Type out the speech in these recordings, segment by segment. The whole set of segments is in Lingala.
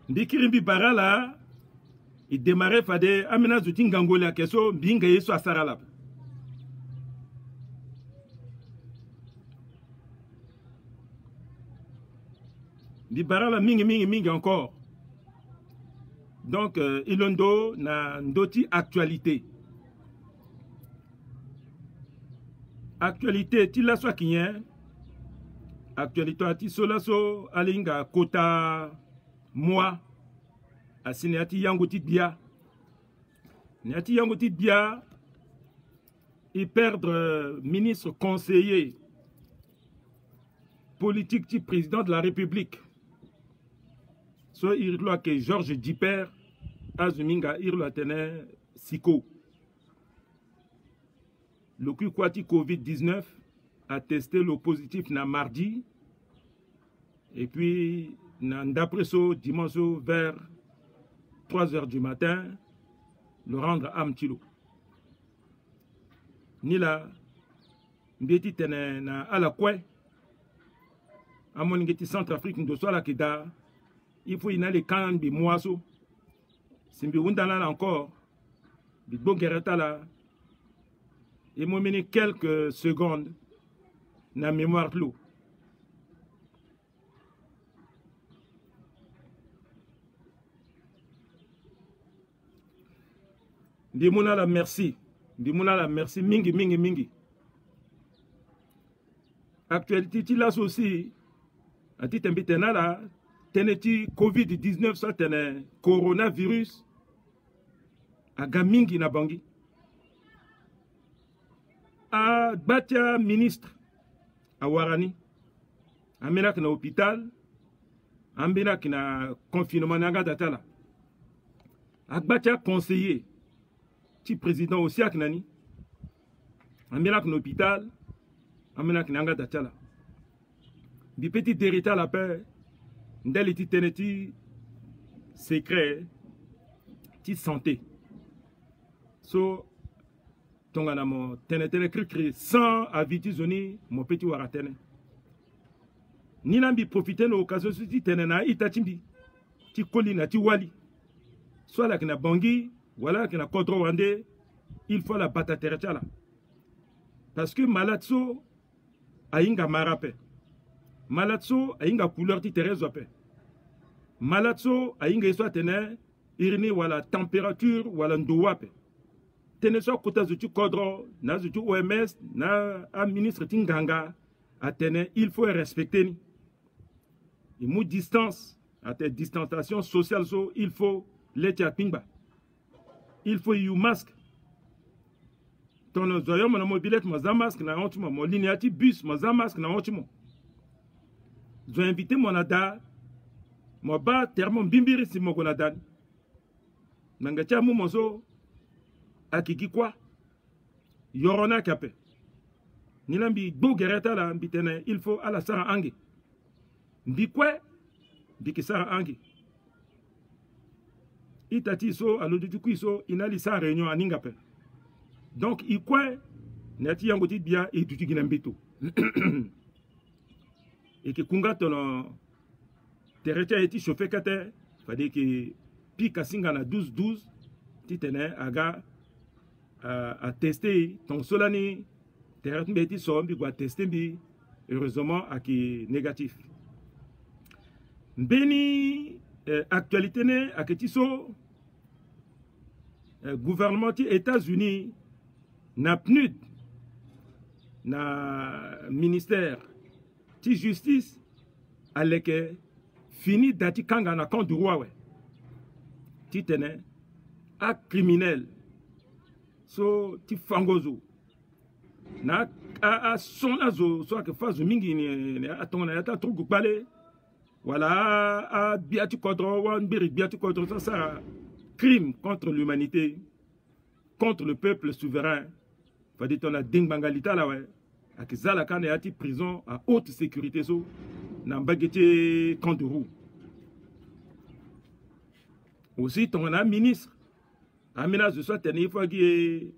Ndikirimbi barala il démarrait fade amena zuti ngangola keso mbinga yeso asarala. Di barala mingi encore. Donc ilondo na ndoti actualité. Actualité ti la so kinyen. Actualité ati solaso alinga kota moi asineati yango tibia niati yango tibia et perdre ministre conseiller politique du président de la République so irlo que Georges Diper azuminga irlo tene siko le kwati Covid-19 a testé le positif na mardi et puis d'après ce dimanche vers 3h du matin le rendre à Amtilo nila mbeti tene na ala kwe amoni Centrafrique ndo so ala kida il faut inale kan bi moaso simbi undana encore bi bongerata la et moi mené quelques secondes na mémoire clou. Dimuna la merci mingi. Actualité ti las aussi a ti tembitena la teneti Covid-19 so tene coronavirus aga mingi na bangi. A batia ministre a warani amena na hôpital ambena na confinement na datala a batia conseiller ti président aussi aknani amena na hôpital amena na datala bi petit derita la paix ndeli ti teneti secret ti santé so tongana mo tenetele kri sans aviti zoni mon petit waratene ni nambi profiter de l'occasion si tenena itachimbi ti kolina ti wali soit la kina bangi voilà kina kodro wande il faut la batatere chala parce que malatso ainga marape malatso ainga couleur ti terezo pe malatso ainga soit tene irni wala température wala ndowape teneso kota zutu kodro na zutu OMS na a ministre tinganga atene il faut respecter ni et mou distance à tes distanciation sociale so il faut letia pingba il faut you masque ton zoyo mon mobilette mo za masque na ontimo mo lineati bus mo za masque na ontimo zo invité mon ada mo ba termo bimbiri si mo konada nanga cha mu mozo akiki kwa yorona kape nilambi bo gereta la mbitene il faut ala sara ange mbikwe bikisara ange itati so alodukui so inali sa réunion aningape donc ikwe nati yango ti bia et tutu gina mbito et que kunga tono terecha eti chauffé kate fade que pika singa na 12 titene aga à tester ton solani terre mbeti so mbi kwa tester mbi heureusement aki négatif mbeni actualité ne aketi so gouvernement ti États-Unis na PNUD na ministère ti justice aleke fini dati kanga na compte droit we ti tene a criminel so ti fangozo na a son azo so ke fazo mingi ni atona yata trugu pale voilà a biati kodro wan biri biati kodro ça crime contre l'humanité contre le peuple souverain fadi tona ding bangalita la ouais akizala kana yati prison à haute sécurité so na mbagete Kandourou aussi ton ministre amena je soit tene fois qui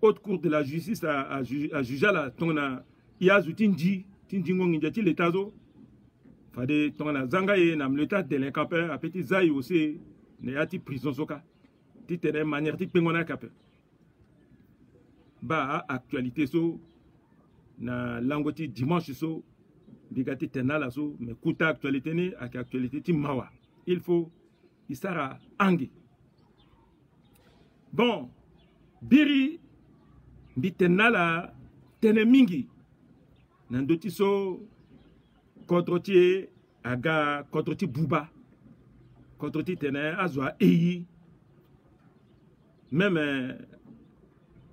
haute cour de la justice à juger la ton a yazu tindi ngongi jati l'état zo fade tongana zanga ye na mleta délinquant pe apeti zai aussi ne yati prison soka ti tene manière ti pengona kape ba actualité so na langoti dimanche so digati tenala so mais kuta actualité ni ak actualité ti mawa il faut isara angi bon biri mbi tenala tene mingi nandoti so kontroti aga kontroti buba kontroti tene azwa eyi même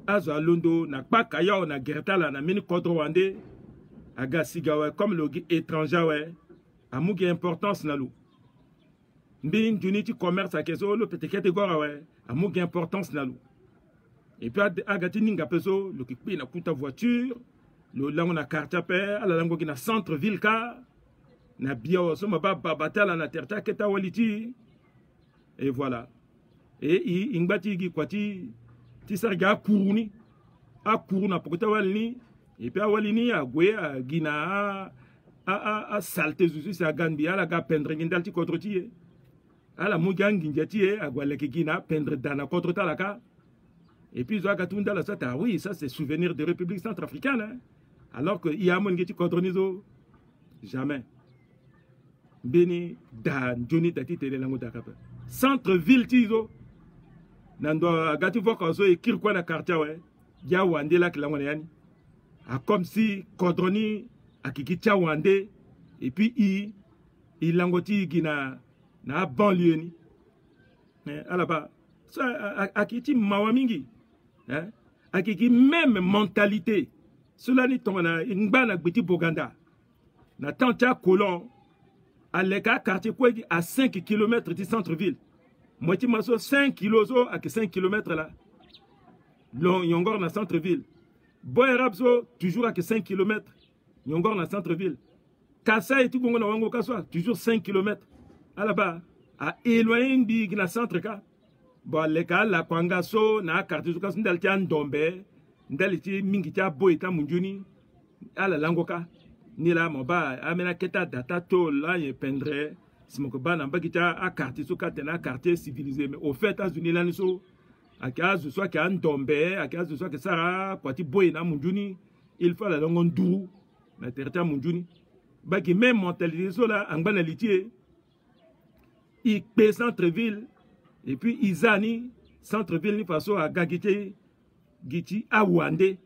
azwa londo na kpaka yao na gertala na mini kontro wande aga sigawe comme le étranger ouais amugi importance na lu mbi njuni commerce akeso lo petekete gora ouais amugi importance na lu et puis agati ninga peso lo ki na kuta voiture lo lango na quartier pe ala lango ki na centre ville ka na bio so ma ba batala na terta keta waliti et voilà et ingbati gi kwati ti sarga kuruni a kuruna pokota walni et puis awalini agwe gina a salte zuzu sa ganbi ala ga pendre ngindal ti kontroti ala mugangi njati agwale ki gina pendre dana kontrota la ka et puis zoa tunda la sata oui ça c'est souvenir de République centrafricaine hein? Alors que il y a mon ngeti kontronizo jamais beni dan joni tati tele lango takapa centre ville tizo nando agati voka zo ekir kwa na quartier ouais ya wande la kilango yani a comme si kodroni akiki tia wande et puis il langoti gina na banlieue ni alaba ça akiti mawamingi hein akiki même mentalité cela ni tongana ngba gbiti boganda na tanta colon à l'écart quartier quoi à 5 km du centre-ville moitié maso 5 km à 5 km là long yongor na centre-ville boy rabso toujours à 5 km yongor na centre-ville kasa et tout gongo na wango kaswa toujours 5 km à là-bas à éloigner di na centre ka bon l'écart la kwanga so na quartier so kasu ndal tian dombe ndal ti mingi ta boy ta munjuni ala langoka ni la moba amena keta data to la ye pendre simoko bana mbakita a quartier so katena quartier civilisé mais au fait États-Unis là niso akazu soit ka ndombe akazu soit que sara kwati boy na munjuni il faut la longo nduru na terta munjuni baki même mentalité so la angba litier il pe centre ville et puis izani centre ville ni faso a gagité giti a wande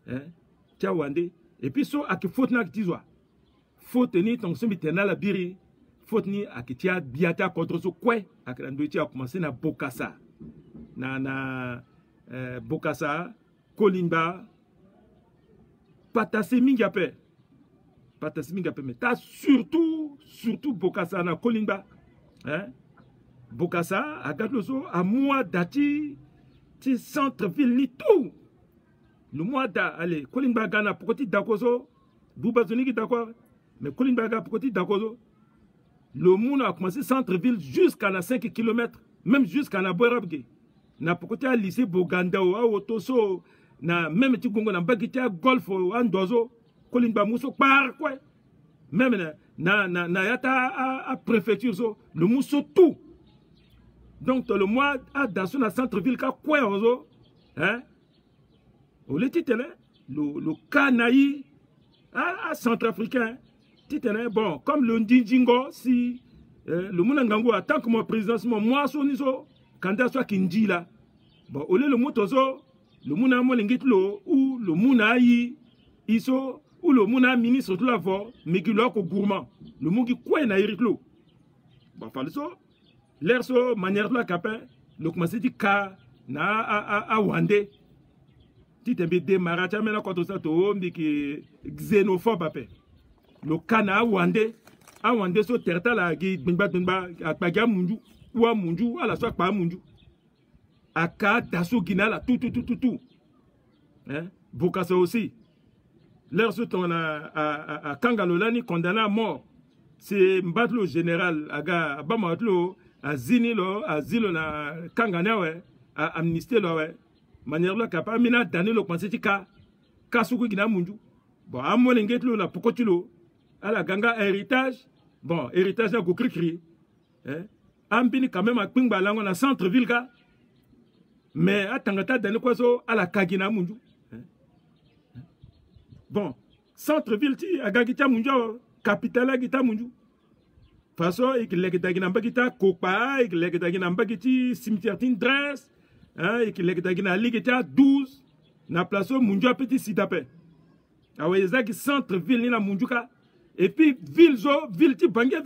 hein tia wande et puis so ak faute na kitizwa faute ni ton so mitena la biri faute ni akitia biata contre so kwe akandoiti a commencer na Bokassa na Bokassa Kolimba patase mingape mais ta surtout Bokassa na Kolimba hein Bokassa agatlo so a mois dati ti centre ville ni tout le mois da allez Kolimba gana pokoti dakozo buba zoniki d'accord mais Kolimba ga pokoti dakozo le monde a commencé centre ville jusqu'à na 5 km même jusqu'à na Boerabge na pokoti a lycée Boganda o otoso na même ti gongo na bagiti a golf en dozo Kolimba muso par quoi même na yata a préfecture so le muso tout donc le mois a dans son centre ville ka quoi ozo hein au le titre le Canaï à centrafricain titre bon comme le Ndinjingo si le Munangango attend que mon président moi soniso candidat soit Kinji là bon au le motozo le Muna Molengitlo ou le Munaï iso ou le Muna ministre de la voix Megilo ko gourmand le Mungi quoi na iriklo bon falso l'air so manière de la capin le commencer dit ka na a wande titembe démarrage mena contre ça to mbiki xénophobe apé le kana wande a wande so terta la gi bingba akpaga munju wa munju ala so pa munju aka daso ginala tout hein Bokassa aussi l'air so ton a Kangalolani condamné à mort c'est mbatlo général aga bamatlo azilo na Kangana ouais a amnistie lo ouais manière la capa mina dani lo pensé tika kasuku gina munju bon amolengetlo la pokotilo ala ganga héritage bon héritage na go cri ambini quand même akping balango na centre ville ka mais atangata dani kwa so ala kagina munju bon centre ville ti agagita munju capitale agita munju façon ikilekita gina mbagita kopa ikilekita gina mbagiti cimetière tin dress ikilekita gina ligita 12 na place munju petit sitape awe ezaki centre ville ni na munju ka et puis ville ti bangia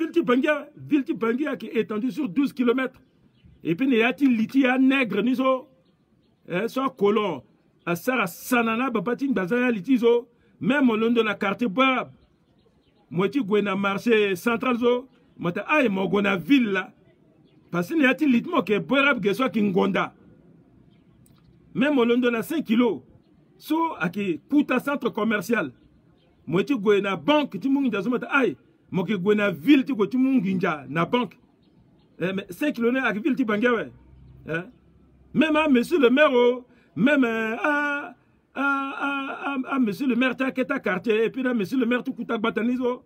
qui est étendue sur 12 km et puis neyati liti ya nègre ni so so colon a sara sanana babati bazaya liti zo même au long de la quartier bois moiti gwena marché central zo mata ay mo gona ville là parce que neyati litmo ke boirab geso ki ngonda même au long de la 5 kilo so aki puta centre commercial moiti gwena banque ti mungi dazo mata ay mo ke gwena ville ti go ti mungi nja na banque mais 5 kilo ne ak ville ti bangewe même monsieur le maire même monsieur le maire ta keta quartier et puis là monsieur le maire tout kuta batanizo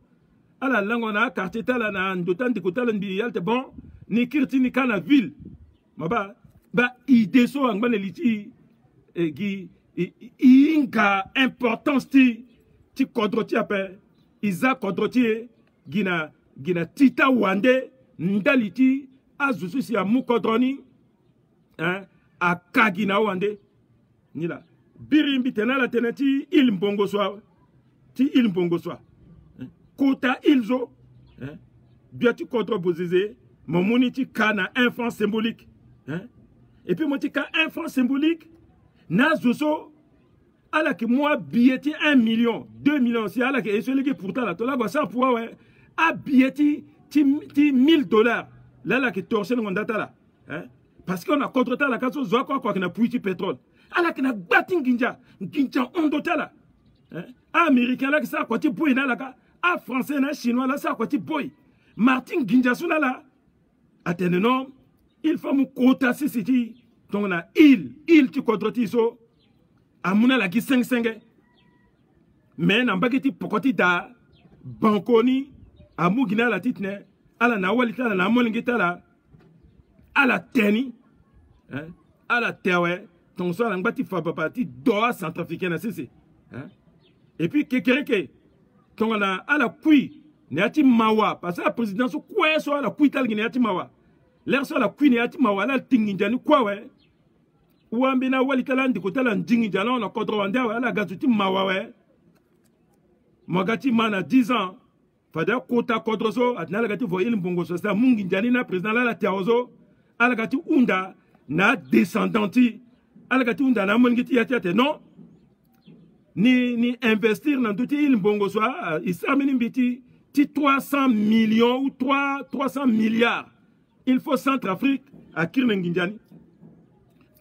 ala lango na quartier tala na ndotan de kotala ndi yalte bon ni kirti ni kana ville maba ba idée so angane liti gi inga importance ti kodroti ape iza kodroti gina tita wande ndaliti azusu si amu kodroni a kagina wande nila birimbi tenala tenati il mbongo soa kota ilzo biati kodro bozize momuni ti kana un franc symbolique et puis moti ka un franc symbolique na zoso ala ki moi billet 1 million 2 millions si ala ki esoleki pourtant la tola go ça pour ouais a billet ti $1000 là ki torse ngondata la parce qu'on a contre la kaso zo quoi que na puiti pétrole ala ki na gbati nginja ondota la américain là qui ça quoi ti boy na la ka a français na chinois là ça quoi ti boy Martin Ginja suna la atenenom il faut mu kota sisiti donc na il ti kodroti so amuna la ki 5 mais na mbakiti pokoti da bankoni amugina la titne ala na walita na molingita la ala teni ala tewe ton so la ngati fa papati doa centrafricaine na sisi et puis kekereke ton na ala kui neati mawa parce que la présidence quoi so ala kui tal neati mawa l'air so la kui neati mawa la tinginjani kwa we wambina walita ndi kotala ndinginja na na kodro wande ala gazuti mawa we magati mana 10 ans fada kota kodroso atnala gati vo il mbongo so sa mungi njani na président la tiaozo ala gati unda na descendanti ala gati unda na mongiti yatiate non ni investir dans tout il mbongo so isamini mbiti ti 300 millions ou 300 milliards il faut Centrafrique à Kirnenginjani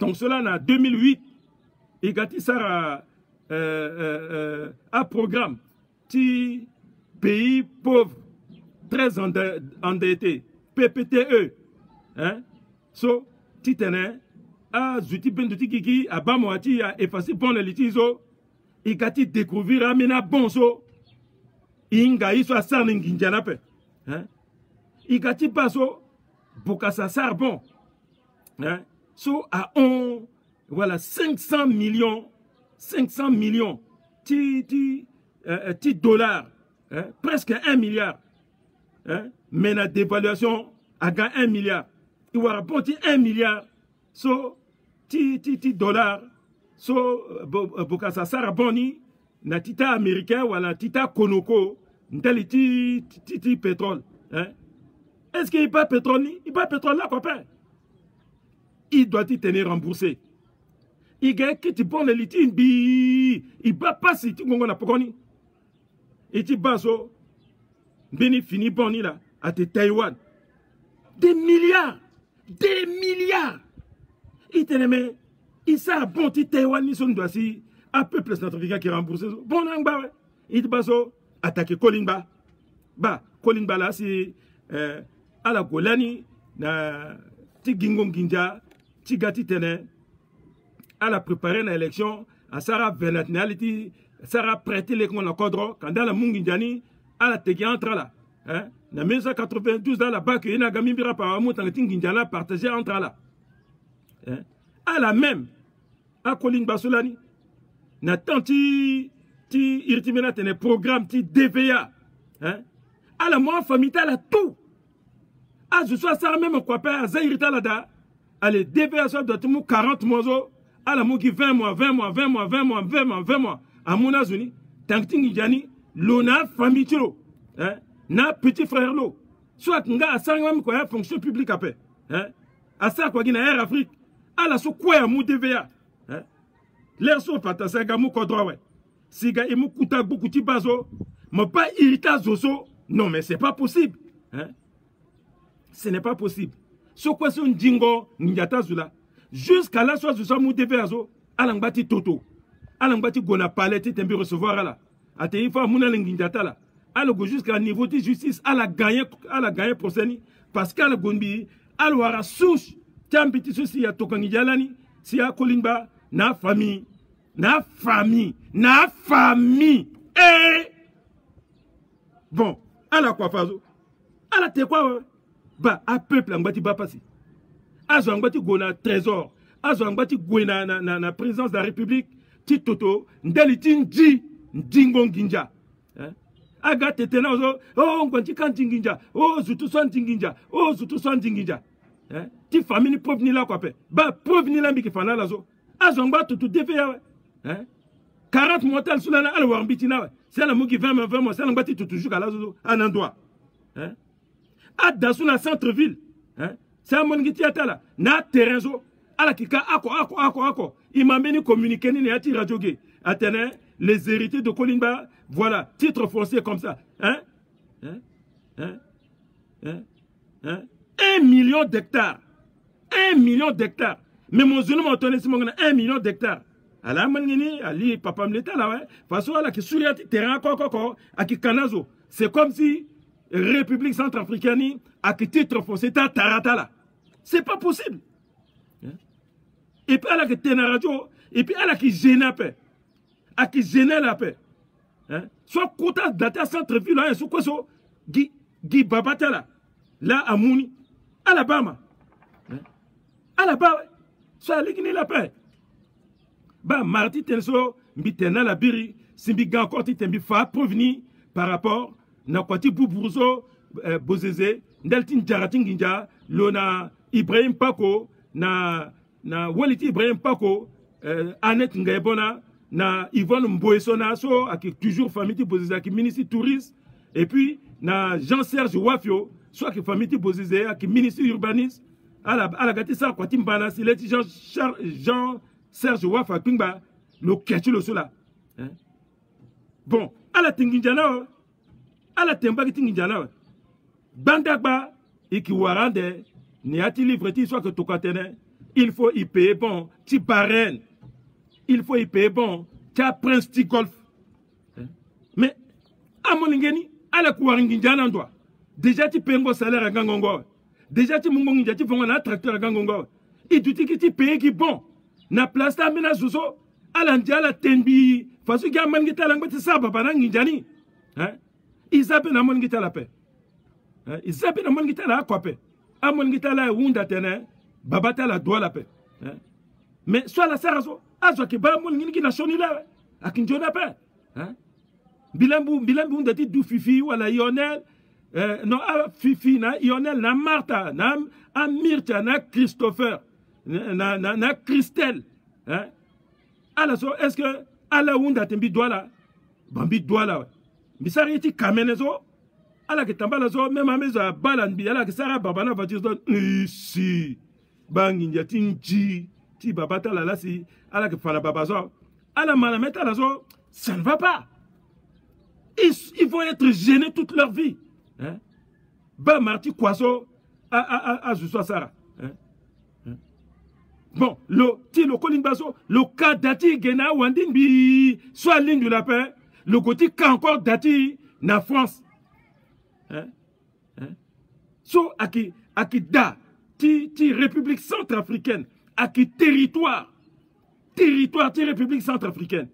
donc cela en 2008 il gati sara un programme ti pays pauvres très endettés PPTE so titene a zuti benduti kiki abamwati a effacé bon litizo ikati découvrir amena bonso inga iso asar nginjana pe ikati paso bukasa sarbon so a on voilà 500 millions ti dollars presque 1 milliard mais la dévaluation a gagné 1 milliard il va rapporter 1 milliard so ti dollars so bokasa sara boni na tita américain wala tita konoko ndali ti pétrole est-ce qu'il pas pétrole il pas pétrole là copain il doit y tenir remboursé il gagne qui ti bon litin bi il va pas si ti ngongo na pokoni et ti baso beni fini boni là à Taïwan des milliards il te mais il s'a bon ti Taïwan ni son doit si un peuple centrafricain qui rembourse bon nangba ouais il te baso attaquer Kolimba là c'est à la Golani na ti gingom ginja ti gati tene à la préparer une élection à Sarah Venationality Sarah prêter les qu'on a kodro quand dans la munginjani à la tegi entre là hein, en 1992, là, là-bas, que Ina Gamimbira par amour, tant que Tinginjala partagé entre là. Hein? À la même, à Colin Basolani, na tanti, ti irtimena tene programme, ti DVA, hein? À la moi, famille, là, tout. Ah, je sois ça même, quoi, pas, à Zahirita là, da, allez, DVA, ça doit être 40 mois, à la moi, qui 20 mois, 20 mois, 20 mois, 20 mois, 20 mois, 20 mois, à mon azuni, tant que Tinginjani, l'ona famille, hein? Na petit frère lo soit nga asanga ko ya fonction publique après hein asa ko gina Air Afrique ala so ko ya mu TVA hein l'air so pata sanga mu ko droit ouais siga imu kuta beaucoup ti bazo mo pas irrita zoso non mais c'est pas possible hein ce n'est pas possible so ko son jingo njata zula jusqu'à la soit zo mu TVA zo ala ngati toto ala ngati gona palette tembi recevoir là ate ifa muna njata là. Alors jusqu'à niveau de justice, elle a gagné procès parce qu'elle a gagné, elle a souche, tiens petit souci, il y a Tokani Yalani, si y a Kolimba, na famille, eh! Bon, elle a quoi faire? Elle a te quoi? Bah, un peuple, en bâti bas passé. Elle a bâti gona trésor, elle a bâti gona na présidence de la République, Titoto, Ndelitin Dji, Ndingon Ginja. Aga tetena ozo oh ngwanti kantinginja oh zutu swantinginja oh zutu swantinginja hein ti famille preuve ni la quoi pe ba preuve ni la mbiki fana la zo azongba tutu DVA hein 40 mortels sous la al warbitina ouais c'est la mugi 20 mois c'est ngati tutu juka la zo un endroit hein ada sous la centre ville hein c'est un mongiti atala na terrain zo ala kika ako imambeni communiquer ni ati radio ge atene les héritiers de Kolimba, voilà, titre foncier comme ça. Hein? 1 million d'hectares. 1 million d'hectares. Mais mon jeune m'a donné 1 million d'hectares. Alors, Ali, papa me l'était là, ouais. Parce que là, qui sur le terrain, à qui Kanazo. C'est comme si République centrafricaine, à qui titre foncier, tarata là. C'est pas possible. Et puis, elle a qui tena radio, et puis, elle a qui gêne un peu. À qui gêner la paix. Hein? Soit quota daté à centre-ville, hein, soit quoi, soit Guy Babatala, là à Mouni, Alabama. Hein? Alabama, soit l'égné la paix. Bah, Marti Tenso, Mbitena la Biri, Simbiga encore Titembi Fa, prévenu par rapport, Nakwati Boubouzo, Bozeze, Ndeltin Jaratin Ginja, Lona Ibrahim Pako, na Waliti Ibrahim Pako, Annette Ngaibona, na Yvonne Mboesona, so, qui toujours famille de Bozizé, qui ministre tourisme, et puis, na Jean-Serge Wafio, soit qui famille de Bozizé, qui ministre urbanisme, à la gâté ça, quoi, Timbana, s'il est Jean-Serge Wafio, Kimba, le ketchu le sola. Bon, à la Tinginjana, à la Temba Tinginjana, Bandagba, et qui warande, n'y a-t-il livre, soit que Tokatene, il faut y payer bon, ti parraine. Il faut y payer bon, tu as prince ti golf. Mais, à mon ingénie, à la kouaringinjana toi. Déjà tu payes un salaire à Gangongo. Déjà tu mongonginja, tu fais un tracteur à Gangongo. Et tu dis que tu payes qui bon. Na place ta mena zozo, à l'andiala tenbi, façon qu'il y a un mangita l'angbeti sa babananginjani. Ils appellent à mon guita la paix. Ils appellent à mon guita la quoi paix. À mon guita la wunda tene, babata la doigt la paix. Mais soit la sarazo. Azo ki ba mon ngi na shoni la akinjona pa hein bilambu ndati du fifi wala Lionel non fifi na Lionel na Martha na Amirta na Christopher na Christelle hein ala so est-ce que ala wunda tembi douala bambi douala bisari ti kamenezo ala ke tambala zo même amezo balan bi ala ke sara babana voiture don ici bangi njati nji ti babata la la si ala que fala babazo ala malameta la zo ça ne va pas. Ils vont être gênés toute leur vie hein ba marti kwaso a juswa sara hein bon le kolimbaso le cas dati gena wandin bi soit ligne de la paix le côté encore dati na France hein so aki da ti République centrafricaine aki territoire de République centrafricaine.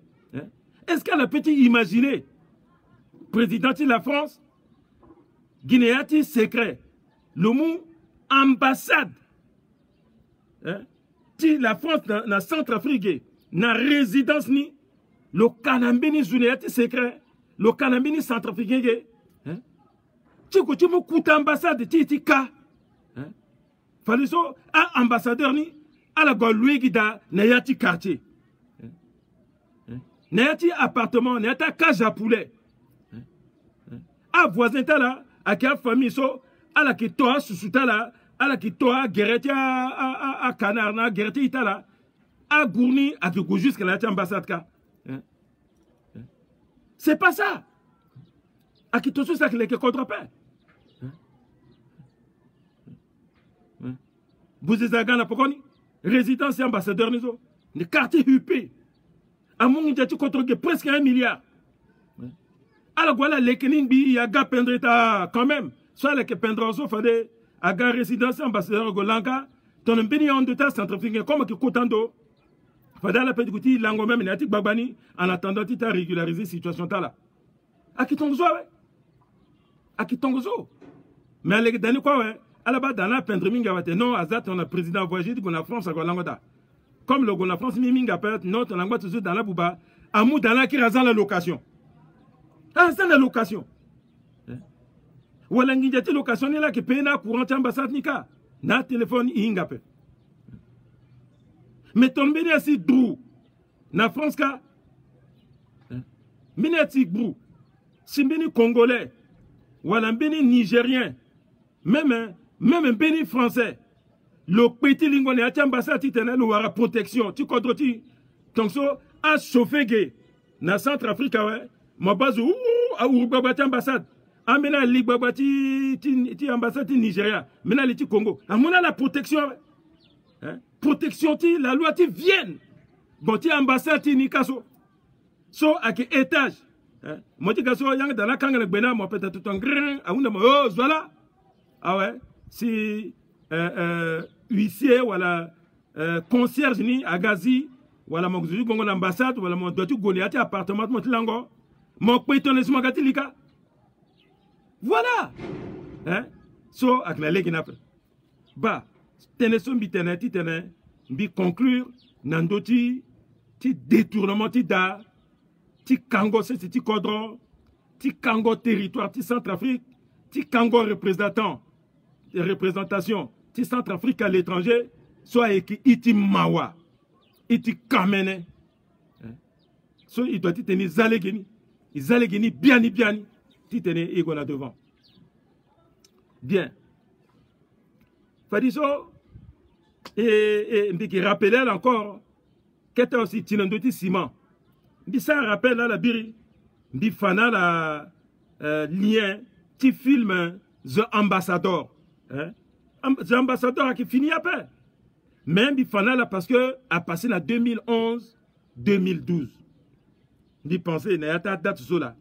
Est-ce qu'elle a pu imaginer, président de la France, Guinéati secret. Le mot ambassade. Hein? Si la France na Centrafrique, na résidence ni, le Kanambini Zunéati secret, le Kanambini Centrafricain, hein? Tu me coûtes ambassade, tu ka. Fallait so, à ambassadeur ni, à la Gauloue Guida, n'ayati quartier. N'ayati appartement, n'ayati cage à poulet. À voisin là, à quelle famille so, à la qui toi, sous là, à la qui toi, guerretia à Canarna, guerretia itala, à Gourni, à Togo jusqu'à la ambassade ka. C'est pas ça. À qui tout ça qui est contre-paix. Vous êtes à Ghana, pourquoi résidence et ambassadeur, les quartiers huppés. À mon idée, tu contrôles presque 1 milliard. Alors voilà, les Keninbi, il y a gars pendre quand même. Soit les pendre, sauf à gars résidence et ambassadeur Golanka, ton un de ta centrafricain, comme qui coûtando. Fadal la pédicouti, lango même, n'a babani, en attendant, tu as régularisé la situation là. À qui ton zo, ouais. À qui ton zo. Mais à l'église, quoi, ouais. À la base, dans la peintre, non, à Zat, on a président voyagé, on a France à Golangota. Comme le Gola France, Minga peut non, on a toujours dans la Bouba, à Mou dans la qui rasant la location. Ah, c'est la location. Ou la ngidjati location, là, qui paye na courant ambassade nika. Na téléphone, inga peut. Mais ton béni assis drou. Na France, ka. Minati brou. Si béni congolais. Ou la béni nigérien. Même un béni français, le petit lingone a ambassade titane ou à protection, tu contrôles donc so a chauffé gay na Centrafrique ouais, ma base ou à Uruguay ambassade, amena Ligbaba ti ambassade Nigeria, mena li ti Congo, amona la protection, hein, protection ti la loi ti vienne, bon ti ambassade ti nikaso, so à quel étage, hein, moi ti kaso yang dans la kanga bena moi peut-être tout un grain, à une oh voilà. Ah ouais, si huissier, voilà, concierge ni agazi, voilà mon gouvernement gongo l'ambassade, voilà mon dotu goliati appartement mon tilango, mon péton les magatilika. Voilà, hein, so avec la légui n'appelle. Bah, teneson bitene ti tene, bi conclure nandoti, ti détournement ti da, ti kango c'est ti kodron, ti kango territoire ti Centrafrique, ti kango représentation, ti Centrafrique à l'étranger, soit iti mawa, iti kamene. So il doit tenir zalegeni, biani, ti tenir igona devant. Bien. Fadiso, et qui rappelait encore, qu'était aussi tinandoti ciment. Bi ça rappelle là la biri, bi fana la lien, ti film The Ambassador. Hein? The Ambassador qui finit après. Même il fallait là parce que a passé la 2011-2012. Ni penser, il y a date sur là.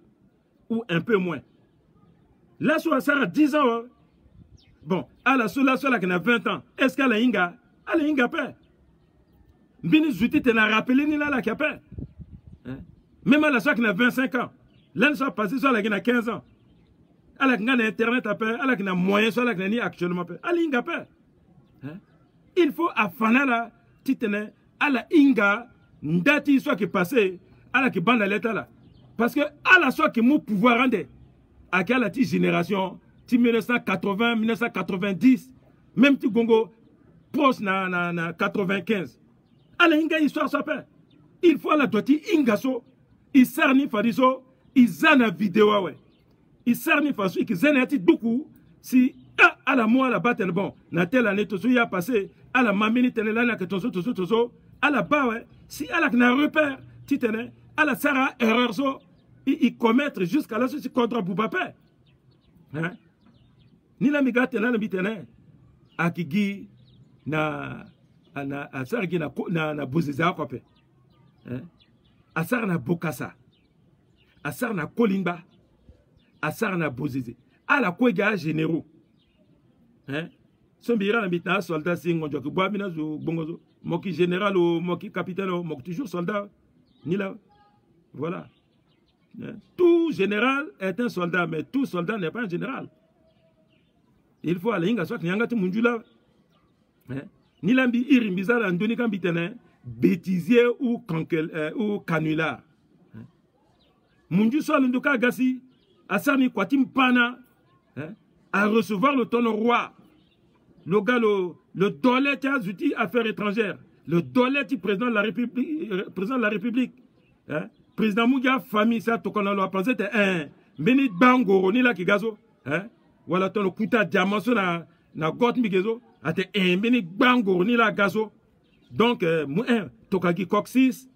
Ou un peu moins. Là, sur ça a 10 ans. Hein? Bon, à la sur là, qui a 20 ans. Est-ce qu'elle a inga? Elle a inga paix. Bini Zouti te n'a rappelé ni là qui a paix. Même à la soeur qui a 25 ans. Là, elle a passé sur la qui a 15 ans. Elle a internet à paix, elle a moyen sur la qui actuellement paix. Elle a inga paix. Il faut affaner là, titene, à la inga, ndati soit qui passé, à la qui bande l'état là. Parce que à la soit qui mou pouvoir rendre, à quelle génération, 1980, 1990, même ti Gongo, proche na 95. À la inga histoire soit paix. Il faut la doti inga so, il sarni fadiso, il zana vidéo ouais. Il sarni fasu, il zana ti beaucoup, si à la moi la battle bon, na telle année tout ça y a passé. À la mamini tene là que tozo à la bas ouais si à la n'a repère titene à la sara erreur so il commettre jusqu'à là ce contre Boubapé hein ni la migate là na bitene akigi na asargi na boziza ko pe hein asar na bokasa asar na kolimba asar na bozize à la ko ga généraux hein son bira na soldat singo joki bois mina zo bongozo moki général ou moki capitaine ou moki toujours soldat ni là voilà tout général est un soldat mais tout soldat n'est pas un général il faut aller inga soit nyanga munjula ni lambi irimbizala andoni kambitene bêtisier ou canular munju so nduka gasi asani kwatim pana à recevoir le ton roi le gars le dolet outil affaires étrangères le dolet président de la République président Mougia famille ça to kono lo penser te mbeni bango ni la kigazo wala ton kuta diamant so na got migezo ate mbeni bango ni la gazo donc tokagi coccyx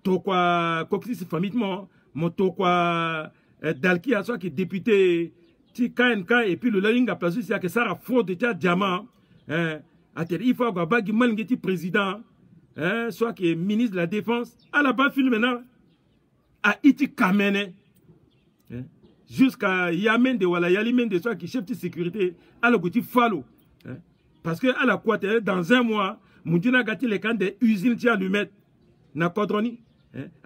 to kwa coccyx famille mon to kwa dalki aso qui député ti KNK et puis le linga place c'est que ça a fraude de diamant ate il faut ga bagi malngeti président soit qui est ministre de la défense à la bas film maintenant à iti kamene jusqu'à Yamende wala Yalimende soit qui chef de sécurité à la goti falo parce que à la quoi dans un mois mundina gati les camps des usines ti allumettes na kodroni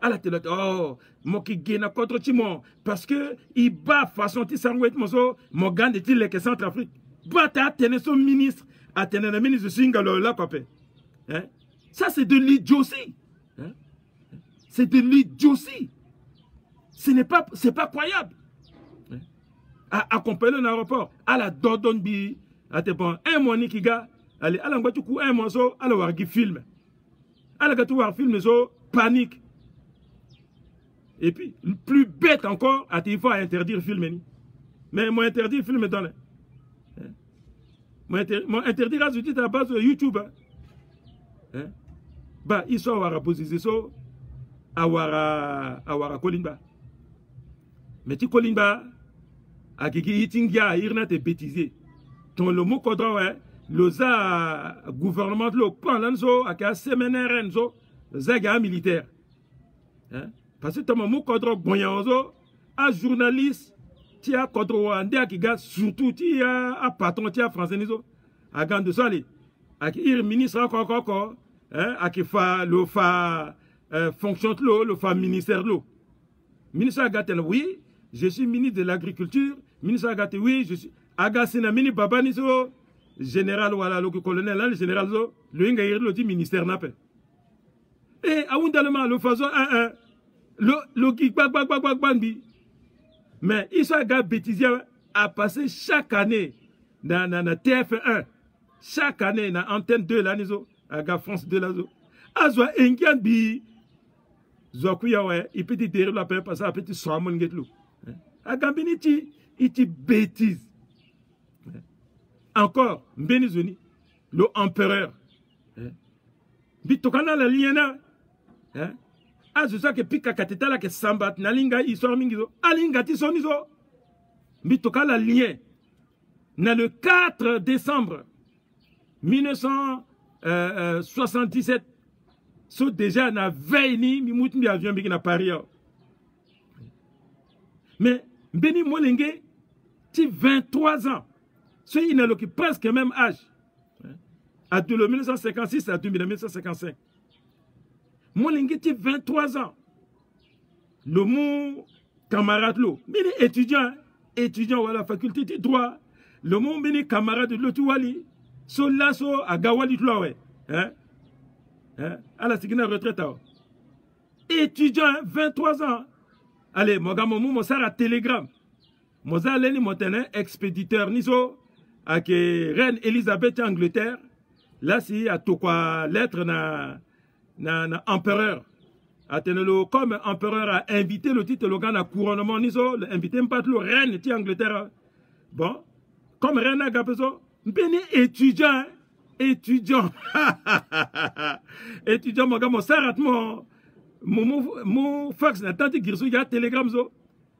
à la télé oh moki gena kodro ti mon parce que il bat façon ti sangwet moso mo gande ti le Centrafrique bata tenir son ministre à tenir le ministre de Singalo là quoi ça c'est de l'idiotie c'est de l'idiotie c'est pas croyable accompagner l'aéroport à la dodon bi à te bon un mois ni kiga allez à l'angba tu coup un mois so à la wargi film à la gatu war film so panique et puis plus bête encore à il faut interdire film mais moi interdire film dans le moi interdire à la base de YouTube bah ils sont à position so à Kolimba mais tu Kolimba à qui itingia irna te bêtiser ton le mot kodra le za gouvernement le panlanzo à ka séminaire renzo zaga militaire parce que ton mot kodra bonyanzo à journaliste ti a kodra ande qui ga surtout ti a patron ti a français nizo à gande so ali à qui ir ministre encore à qui fa le fa fonction le fa ministère lo ministre agatel oui je suis ministre de l'agriculture ministre agate oui je suis agasina mini baba niso général wala le colonel là le général zo le inga ir le dit ministère nape et awundalema le faso le qui bag mais il soit gars bêtisier a passé chaque année dans TF1 chaque année dans antenne 2 là niso aga France 2 là zo azwa engian bi zo kuya il peut dire la paix passer petit soamon ngetlu agambini iti bêtise encore Benizoni le empereur bitokana la liena azusa ke pika katitala ke sambat nalinga histoire mingizo alinga ti sonizo bitokala lien na le 4 décembre 1977 so déjà na veille ni mi mutu mi avion bi na Paris mais Beni Molenge, tu 23 ans. Ce il n'a presque le même âge. À 1956 à 1955. Molenge, tu 23 ans. Le mot camarade, mais étudiant à la faculté de droit. Le mot beni camarade de l'Otuwali. So lasso à Gawali Tlowe. À la seconde retraite. Étudiant, 23 ans. Allez, mon gars, mon sar à télégramme. Mon zaleni montene expéditeur niso à que reine Elisabeth Angleterre. Là, si à tout quoi lettre na empereur. Atenelo comme empereur a invité le titre le gars na couronnement niso, invité pas le reine ti Angleterre. Bon, comme reine a gapeso, béni étudiant. Étudiant, mon gars, mon sar mon fax na tanti girso ya telegram zo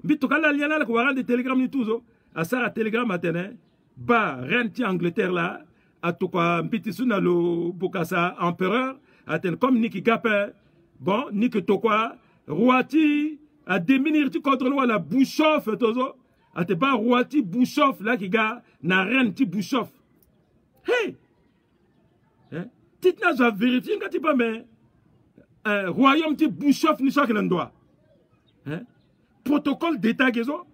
bitoka la liana la ko de telegram ni tuzo a sara telegram atene ba renti Angleterre là a to kwa mpiti suna lo bokasa empereur aten comme niki gape bon niki to kwa roati a déminir ti contre la bouchoff tozo ate ba roati bouchoff là ki ga na renti bouchoff hey titna za vérifier ngati pas mais royaume ti bouchoff ni chaque endroit protocole d'état gezo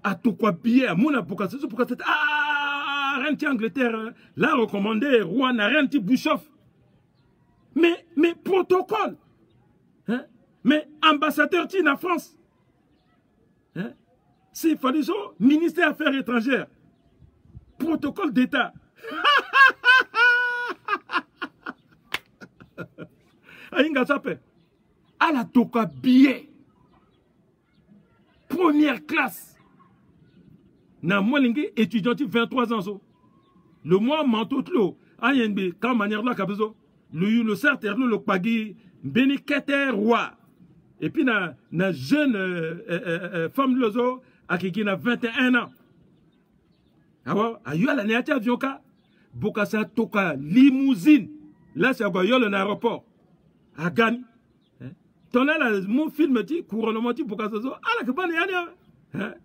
a to kwa billet à mon apokasa renti Angleterre, l'a recommandé, roi n'a renti Bouchoff. Mais protocole. Hein? Mais ambassadeur en France. Hein? C'est Faliso, ministère des Affaires étrangères. Protocole d'État. Aïnga Sapé. À la toka billet. Première classe. Na molingi étudiant 23 ans. So. Le mois manteau tlo. Aïnbe, quand manière là kabezo. Le certes, le pagi, béni roi. Et puis, na jeune femme lozo, qui a 21 ans. Alors, a eu à la néatia avion ka, Bokassa toka limousine. Là, c'est à l'aéroport. À Gani. Ton là, mon film dit, couronnement dit, Bokassa zo, ah, la kabane yana.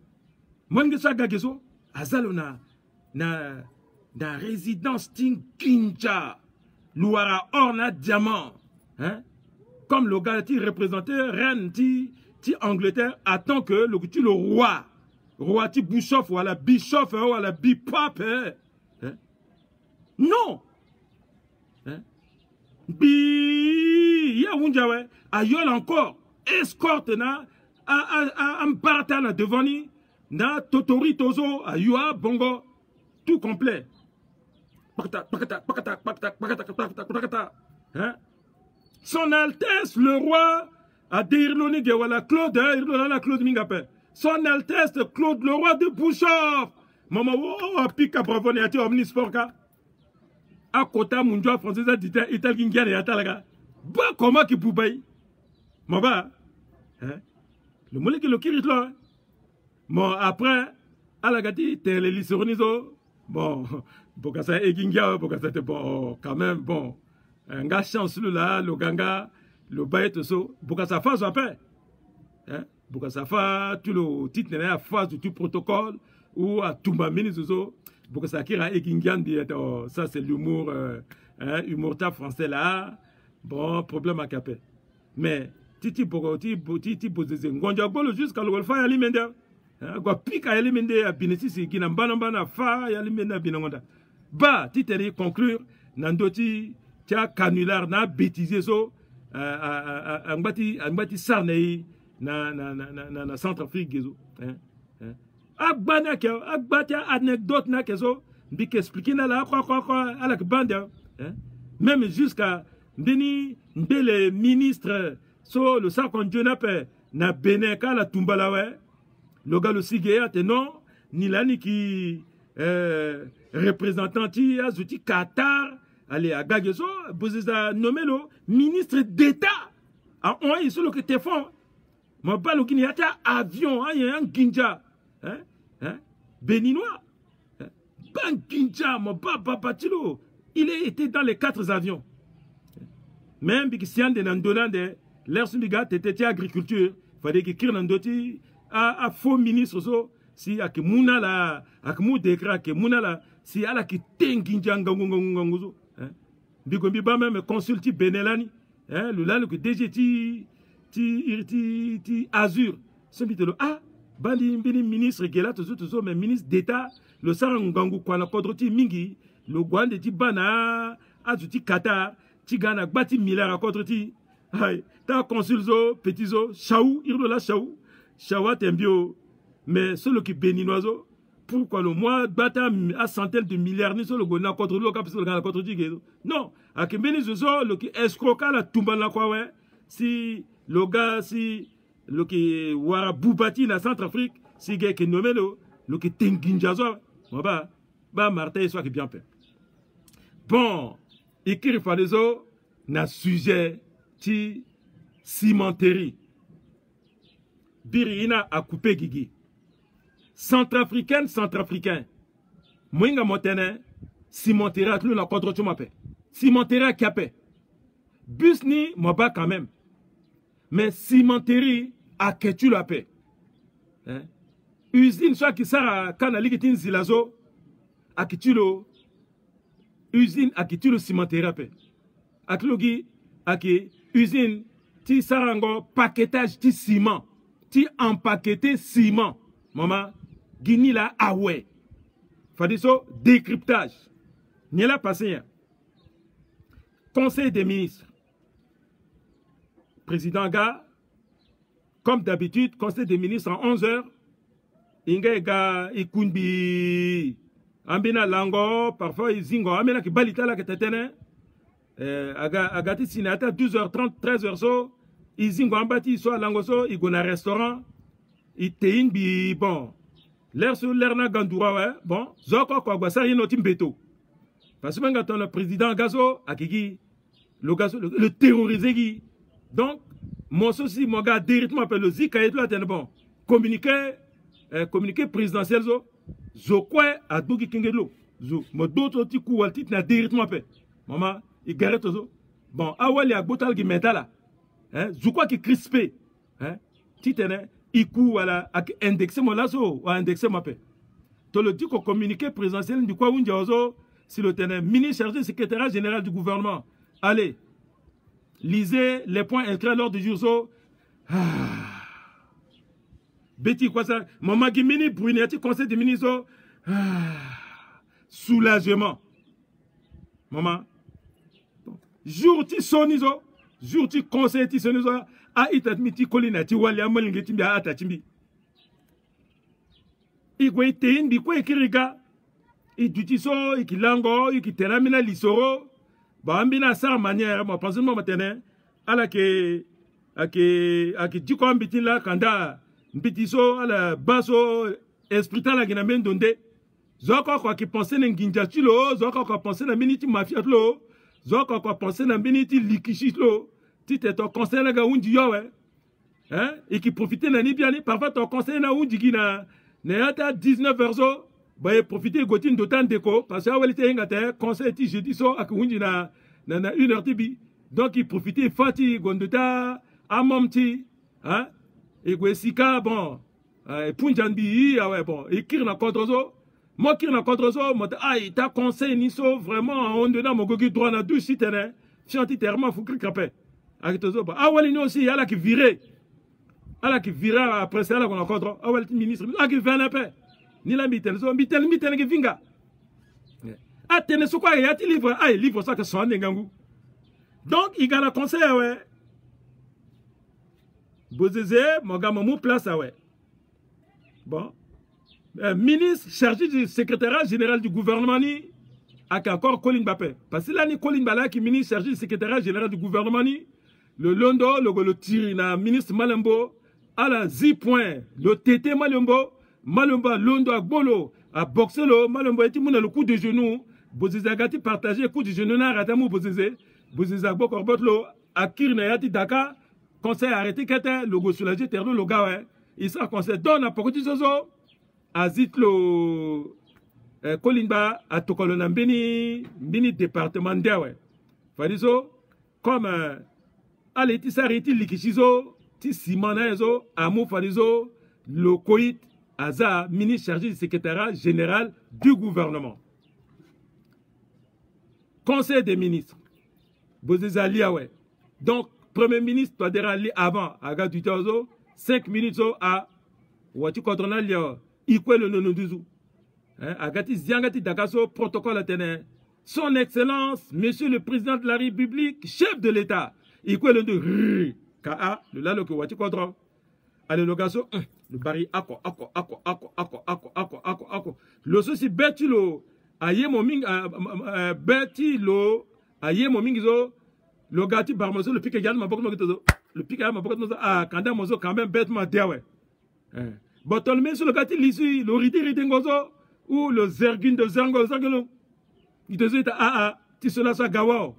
Moi, je suis gagezo. Azalo na résidence Tinkinja. Louara orna diamant. Hein? Comme le gars qui représentait reine ti Angleterre attend que le roi. Roi ti Bouchoff ou à la Bischoff ou à la Bipop. Hein? Non. Hein? Ya unjawe. Ayol encore. Escorte na. Amparata na devani. Na Totori Tozo. Ayua bongo. Tout complet. Hein? Son Altesse le roi a déirloné la Claude, la Claude Mingapé. Son Altesse Claude le roi de Bouchoff. Maman, oh, pique à bravone et à omnisport. À côté, mon joie français a dit italien et atalaga. Bah, comment qui boubaye? Maman, le mollet qui le kirit là. Bon, après, à la gâti, t'es les lycéoniso. Bon. Bokassa Egingia, Bokassa était bon, quand même, bon. Un gars chanceux là, le ganga, le bail tout ça. Bokassa phase après. Hein? Bokassa phase, tout le titre n'est à phase du protocole, ou à Toumba Minizozo. Bokassa Kira Egingia, ça c'est l'humour, humour français là. Bon, problème à capé. Mais, Titi Bozé, Ngonja Bolo jusqu'à l'Olfa Yalimenda. Quoi, pique à Yalimende, à Binesis, qui n'a pas fa Yalimenda Binonda. Bah, titeri conclure, nandoti, tia canular na bêtisé so, angbati sarnei na Centrafrique gezo. Agbana ke, agbati anecdote na kezo, bik expliquer na la quoi, à la bande. Même jusqu'à Beni, le ministre, so le sarkon Dionape, na Beneka la tumbalawe, le gars le sigéa, non, ni la ni qui, représentant Azouti Qatar, allez à Gagezo, vous avez nommé le ministre d'État. Ah, on est sur le que t'es fort. Mon bal qui n'y a pas avion, il y a un Ginja, béninois. Ben Ginja, mon Batilo, il était dans les 4 avions. Même si on a donné l'air sumiga, t'étais agriculture, il fallait qu'il y ait un faux ministre. Si ak muna la ak mu dekra ke muna la si ala ki tengi njanga ngongo biko mbiba même consulti Benelani le lalo que DG ti Azur sembitelo bali mbini ministre gela tozo mais ministre d'état le sarangangu kwana kodroti mingi le gwande ti bana azuti Qatar ti gana gbati milara kodroti hay ta consulzo petizo chaou irlo la chaou chawa tembio. Mais celui qui béninoiseau, pourquoi le mois bata à centaines de milliards ni solo gona contre le cap sur le contre digezo. Non, à que bénizozo le qui escroca la tumba la quoi ouais. Si le gars si le qui wara boubati na Centrafrique, si gars qui nommé le qui tenginjazo, ba Martin soit qui bien fait. Bon, écrit falezo na sujet ti cimenterie. Birina a coupé Gigi. Centrafricain. Moinga motene, cimenterie à la contre tu m'appelles. Cimenterie à Capé. Bus ni moba quand même. Mais cimenterie à que tu la paix. Usine soit qui sert à Kanali qui tin zilazo, à qui tu le usine à qui tu le cimenterie à paix. À qui à qui usine ti sarango paquetage ti ciment. Ti empaqueté ciment. Maman, Guinée là, ah ouais. Fadiso, décryptage. N'y a passé. Conseil des ministres. Président Ga, comme d'habitude, conseil des ministres en 11h. Inga Ga, Ikunbi, Ambina Lango, parfois Izingo, Amena qui balita la ketetene. Agati Sinata, 12h30, 13h so. Izingo Ambati, soit Langoso, Igona restaurant. Itein bi, bon. L'air sur l'air na Gandoura, ouais. Bon, Zoko Kwagwa, ça y est, notre imbeto. Parce que quand le président Gazo, Akiki, le Gazo, le terrorisé, donc, mon souci, mon gars, directement, le Zika et tout, bon, communiqué présidentiel, zo quoi, à Dougi Kingelo, zo, mon d'autres petits coups, altit, n'a directement fait. Maman, il garde zo. Bon, awali a botal qui metala, hein, zo quoi qui crispé, hein, titene, il coup, voilà, à indexer mon lasso, ou à indexer ma paix. Tu le dis qu'au communiqué présidentiel, du quoi, on dit si le tenant, ministre chargé secrétaire général du gouvernement, allez, lisez les points inscrits à l'ordre du jour. Betty, quoi ça? Maman Gimini, Bruneti, conseil des ministres. Soulagement. Maman. Jour ti sonizo. Jour ti conseil ti sonizo. A itatmiti kolina ti wali amalingeti mbi a atachimbi. Igwe tein bi kwe kiriga. Idutiso, ikilango, ikiteramina lisoro. Ba ambina sa manière, moi pense moi matene. Ala ke diko ambitin la kanda mbitiso ala baso esprita la gina mendonde. Zoko kwa ki pense na nginjachi lo, zoko kwa pense na miniti mafia lo, zoko kwa pense na miniti likishi lo. Tite to conseil na ga undi yo we. Hein? Et qui profite na ni bien parfois ton conseil na undi gina na yata 19 verso. Bah profiter gotin d'autant déco parce que awelite ngate conseil ti jeudi so ak undi na 1h tibi. Donc il profitait fati gondota amomti hein et gwesika bon punjanbi ah ouais bon et kirna kontrozo mo kirna kontrozo mo ai ta conseil ni so vraiment on dedans mo gogi droit na deux sitene chanti terme fukri krapé ak tozo ba awali no aussi ala qui virer après ça là qu'on a contre awali ministre ala qui vient paix ni la mitel ki vinga atene so quoi ya ti livre ai livre ça que son ngangu. Donc, il y a le conseil, ouais. Bozeze, mon gars, mon place, ouais. Bon. Ministre chargé du secrétariat général du gouvernement, ni, avec encore Colin Mbappé. Parce que là, ni Colin Mbappé, qui est ministre chargé du secrétariat général du gouvernement, ni, le Londo, le tiri, na ministre Malembo, à la 10 points, le tété Malembo, Londo, à Bolo, à Boxelo, Malembo, et tout le monde a le coup de genou. Bozeze a gâté partagé le coup de genou, n'a ratamou Bozeze. Bozizagbo Korbotlo, Akir Nayati Daka, conseil arrêté Kete, logo soulagé, terre le gars, il sera conseil donne à Pokoti Zozo, à Zitlo, Kolimba, à Tokolona Bini département d'Awe. Fadiso, comme, allez, Tissariti Likishizo, Tissimanazo, Amo Fadiso, le Koït, Aza, ministre chargé du secrétariat général du gouvernement. Conseil des ministres. Ouais. Donc, Premier ministre doit aller avant, à 5 minutes à Wati Kontrona il le nono duzu. Agati Ziangati Dakaso, protocole à tenir. Son Excellence, Monsieur le Président de la République, chef de l'État, il le de Ka, le lalo que Wati Kontrona. Allez, le gaso, le bari, ako. Le souci Betilo, aye moming, Betilo, aye momingizo. Le gâti barmozo, le pique également, le pique également, ah, quand même, quand même, bêtement, ouais. Bon, on le met sur le gâti, l'ici, le riti ngozo, ou le zergin de zergo, il te dit, tu se laisses à gawa.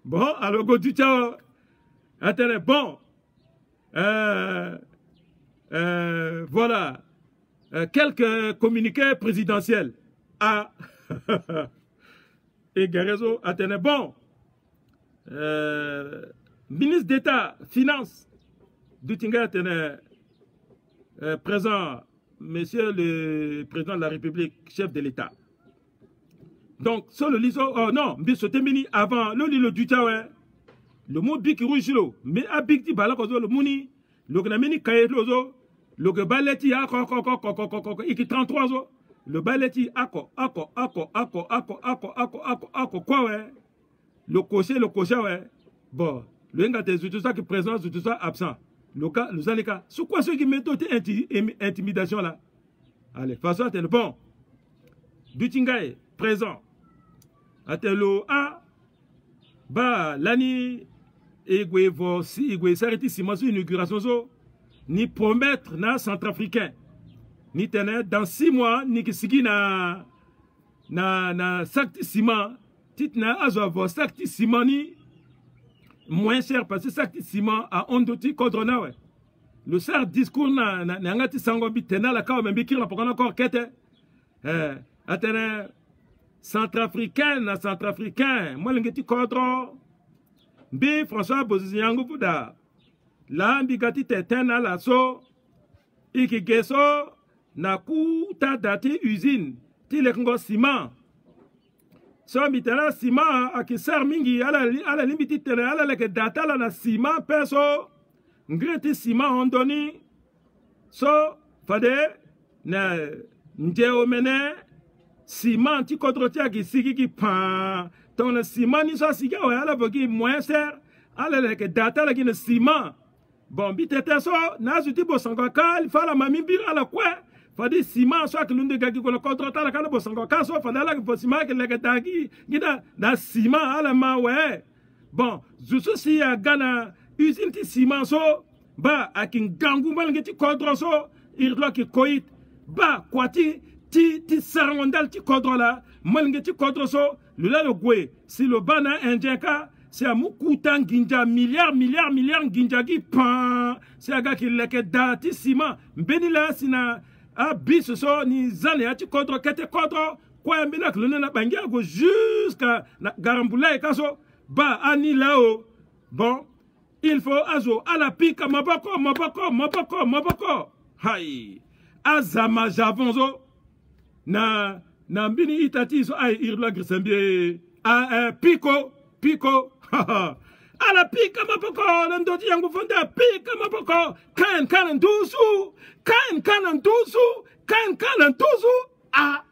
Bon, alors, go du tchao. Attendez, bon. Voilà. Quelques communiqués présidentiels. Ah. Et Garezo, attendez, bon. Ministre d'État, Finances, Dutinga présent, Monsieur le Président de la République, chef de l'État. Donc, sur le liso, oh non, mais ce termini avant, le Dutawe, le mot bik rouge, mais à bik di balakozo, le mouni, le gnamini kaye lozo, le gebaleti a iki 33 zo, le baleti ako quoi ouais. Le cocher ouais. Bon, le nga te tout ça qui présent, tout ça absent. Le cas, le zalika. C'est quoi ceux qui mettent intimidation là? Allez, façon t'es le bon. Dutingaye présent. Atelo a ba lani egwe vo si egwe sariti si masu inauguration so ni promettre na centrafricain. Ni tenait dans 6 mois ni kisigi na sakti ciment titna azo vo sakti ciment ni moins cher parce que sakti ciment à ondoti kodrona ouais. Le sar discours na ngati sango bitena la ka membi kira pour encore kete atene centrafricain na centrafricain moi ngati kodro bi François Boziango buda la mbigati tetena la so iki geso na kuta dati usine ti lekongo ciment so mitela ciment akisar mingi ala limiti tele ala leke data la na ciment peso ngreti ciment ondoni so fade na ndeo mene ciment ti kodroti akisiki ki pan ton ciment ni so siga wa ala voki moins cher ala leke data la ki na ciment bon bitete so na zuti bosango ka il fala mami bir ala kwa fadi ciment so akilunde gaki ko kodrota la kana bosango ka so fada la ko ciment ke leke daki gida na ciment ala ma we bon zusu si ya gana usine ti ciment so ba akin gangu mal ngeti kodro so irlo ki koit ba kwati ti sarangondal ti kodro la mal ngeti kodro so lula le gwe si le bana indien ka c'est à Moukoutan Ginja, milliard Ginja qui pan. C'est à gars qui leke dati ciment. Benila sina a bis so ni zane ati kodro kete kodro. Kwa mbina klone na bangia go jusqu'à garambula et kaso. Ba ani lao. Bon, il faut azo à la pique maboko. Hai. Azama javonzo. Na mbini itati so ay irla grisembie. Pico. À la pique mapoko, l'endoti yangu fonda pique mapoko, kan ntusu, ah,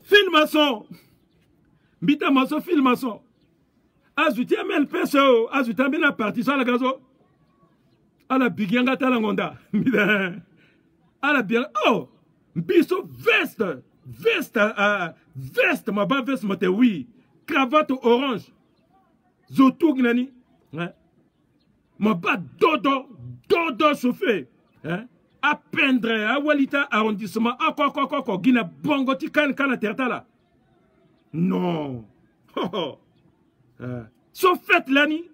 filmason, mbita maso filmason, azuti amel peso, azuti amel parti sur la gazo, à la bigyanga talangonda, à la bien, oh, biso veste, ma ba veste mote oui. Cravate orange. Zotoug nani. Ma ba dodo chauffé. A pendre, a walita arrondissement. A koko, gina bongo ti kan terta la. Non. So fait lani.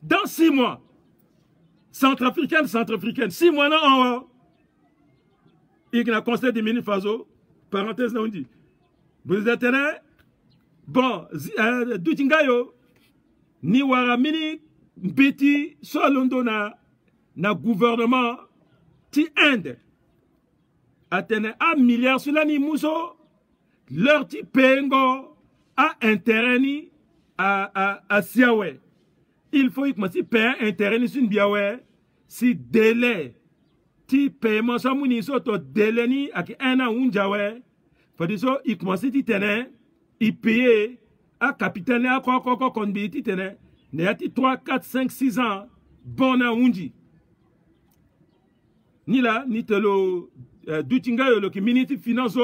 Dans 6 mois. Centrafricaine. 6 mois non en haut. Il y a un conseil de mini faso. Parenthèse là on dit. Vous êtes là? Bon, Dutingayo, ni waramini beti solondo na gouvernement ti Inde. Atene a milliard cela ni muso leur ti pengo a intérêt ni a siawe. Il faut que si paye intérêt ni sun biawe si délai ti paiement sa muni so to délai ni ak 1 an unjawe. Fadi so il commence à tenir il paye à capitaine à quoi conduit tenir ne yati 3 4 5 6 ans bon à undi ni là ni te lo dutinga yo ki minute finance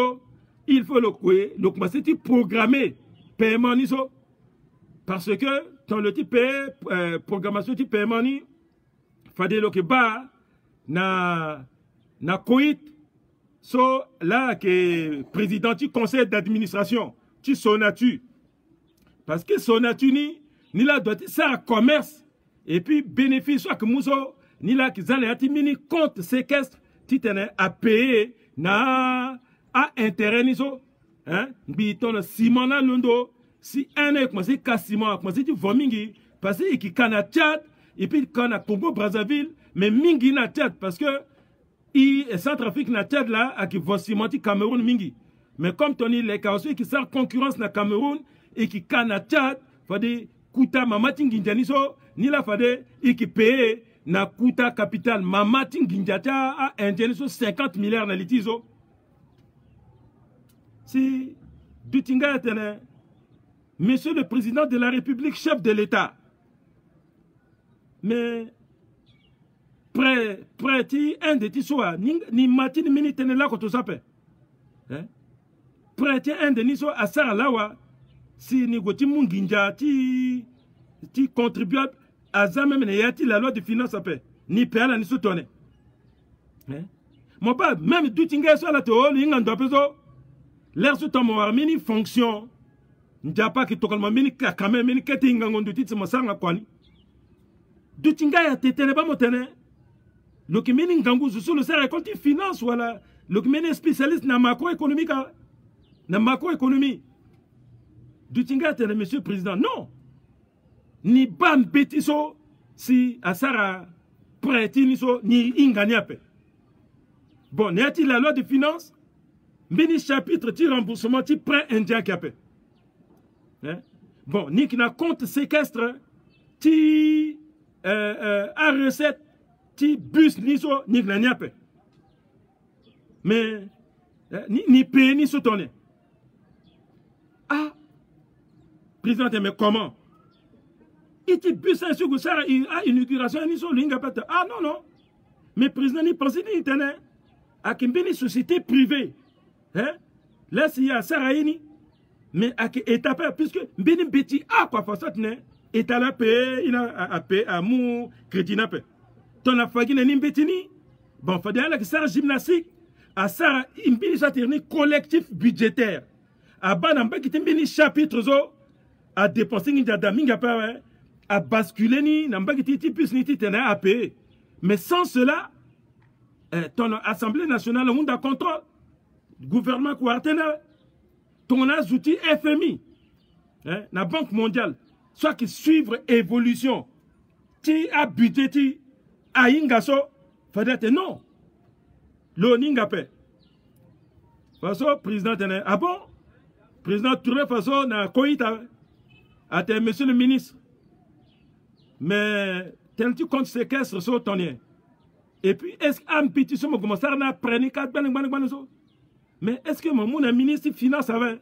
il faut le commencer à programmer paiement ni so parce que dans le type programmation type paiement ni fadi lo ki ba na coït. So, là, que président du conseil d'administration, tu sonatu. Parce que sonatu ni là doit ça commerce. Et puis, bénéfice, soit que mousso, ni là, qu'ils allaient à mini compte séquestre, tu t'en à payer, à intérêt, ni so. Hein? Biton, ciment, na londo, si un an, comment c'est ciment, comment c'est du vomingi, parce qu'il y a Tchad, et puis quand on a Congo, Brazzaville, mais mingi na Tchad, parce que, et Centrafrique na Tchad là à qui vosimenti Cameroun mingi mais comme Tony les carrosseries qui sert concurrence na Cameroun et qui kana Tchad fade kuta mamati nginjani so ni la fade et qui paye na kuta capital mamati nginjata a indien so 50 milliards na litizo si dutinga tene monsieur le président de la République, chef de l'État, mais prêt un de tes soins ni matin ni minute ne la koto sape prêt un de niso asara lawa si ni goti munginja ti contribuable azame mene yati la loi de finances sape ni pela ni sotone mon pas même dutinga so la to li ngando peso l'air sous ton mini fonction njapa ki tokalma mini kakame mini keti ngangondo titi masanga kwani dutinga ya tetene ba motene le qui mène Ngangou sur le serre quand il finance voilà le qui mène spécialiste dans macroéconomie du tinga tene monsieur le président non ni bam betiso si asara prêti ni so ni inganiape bon n'est-il la loi de finances mini chapitre ti remboursement ti prêt indien capé bon ni qui na compte séquestre ti à recette ti bus ni so ni gnaniape mais ni paye ni soutenir ah président mais comment il ti bus un sur ça a inauguration ni so linga pata ah non mais président ni pensé ni tene a kimbini société privée là s'il y a saraini mais à qui étape puisque mbini beti a quoi façon ne état la paye il a payer à mou crédit na paye ton affaire ni mbetini bon faut dire que ça gymnastique à ça imbini ça terni collectif budgétaire à banamba qui timbini chapitre zo à dépenser ni dada minga pa à basculer ni namba qui ti plus ni ti tena à payer mais sans cela ton assemblée nationale le monde a contrôle gouvernement quartena ton outil FMI la banque mondiale soit qui suivre évolution ti a budget ti a ingaso fadate non lo ningape façon président tene ah bon président Touré façon na koita ate monsieur le ministre mais tel tu compte séquestre so tonien et puis est-ce un petit somme commencer à prendre 4 ban mais est-ce que mon ministre finance avait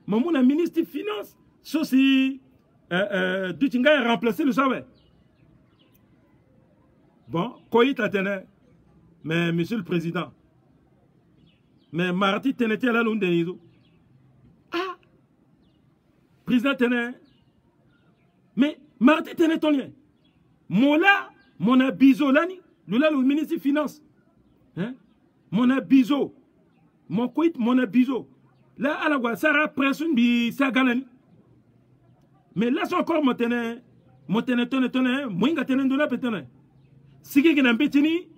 mon ministre finance ceci Dutinga a remplacé le savait bon koita tene mais monsieur le président mais mardi tenete la lunde nizo ah président tene mais mardi tene tonien mola mon abizo lani le ministre finance mon abizo mon koit mon abizo là à la voix sara pression bi sagalani mais là c'est encore mon tene moinga tene ndona petene sigi gina mbetini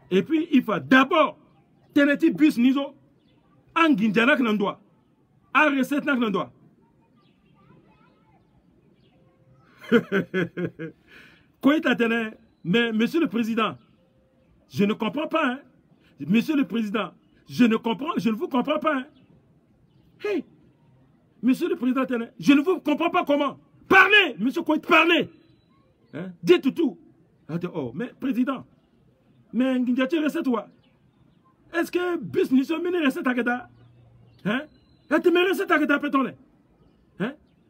et puis il faut d'abord teneti bus nizo anginjana knandwa a recette na knandwa koita tene mais monsieur le président je ne comprends pas monsieur le président je ne vous comprends pas hey monsieur le président tene je ne vous comprends pas comment parlez monsieur Koita parlez dites tout oh mais président mais nginjati recette wa est-ce que bus ni so mini recette akeda ate me recette akeda petone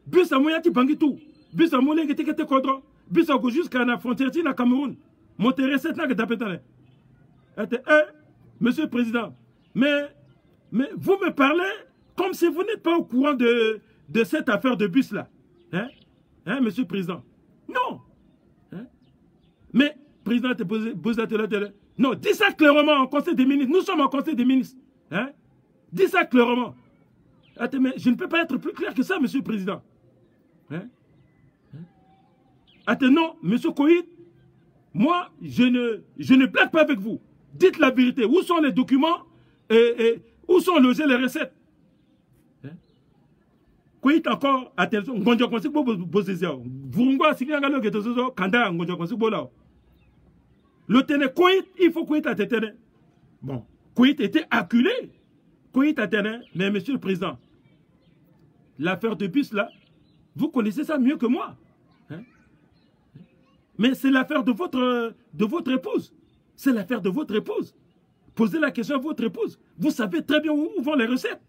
bus amoya ti bangi tout bus amole ngete kete kodro bus go jusqu'à la frontière ti na Cameroun monter recette na akeda petone ate monsieur le président mais vous me parlez comme si vous n'êtes pas au courant de cette affaire de bus là monsieur le président non mais président te pose non, dis ça clairement en conseil des ministres. Nous sommes en conseil des ministres. Dis ça clairement. Mais je ne peux pas être plus clair que ça, monsieur le président. Non, monsieur Koït, moi, je ne blague pas avec vous. Dites la vérité. Où sont les documents et où sont logées les recettes? Koït encore, attention, ngonjo konsi bo bozezao. Vurungwa sikanga lo getozo kanda ngonjo konsi bo lao. Le tene Koït, il faut Koït à tene. Bon, Koït était acculé. Koït à tene, mais monsieur le président, l'affaire de bus là, vous connaissez ça mieux que moi. Mais c'est l'affaire de votre épouse. C'est l'affaire de votre épouse. Posez la question à votre épouse. Vous savez très bien où vont les recettes.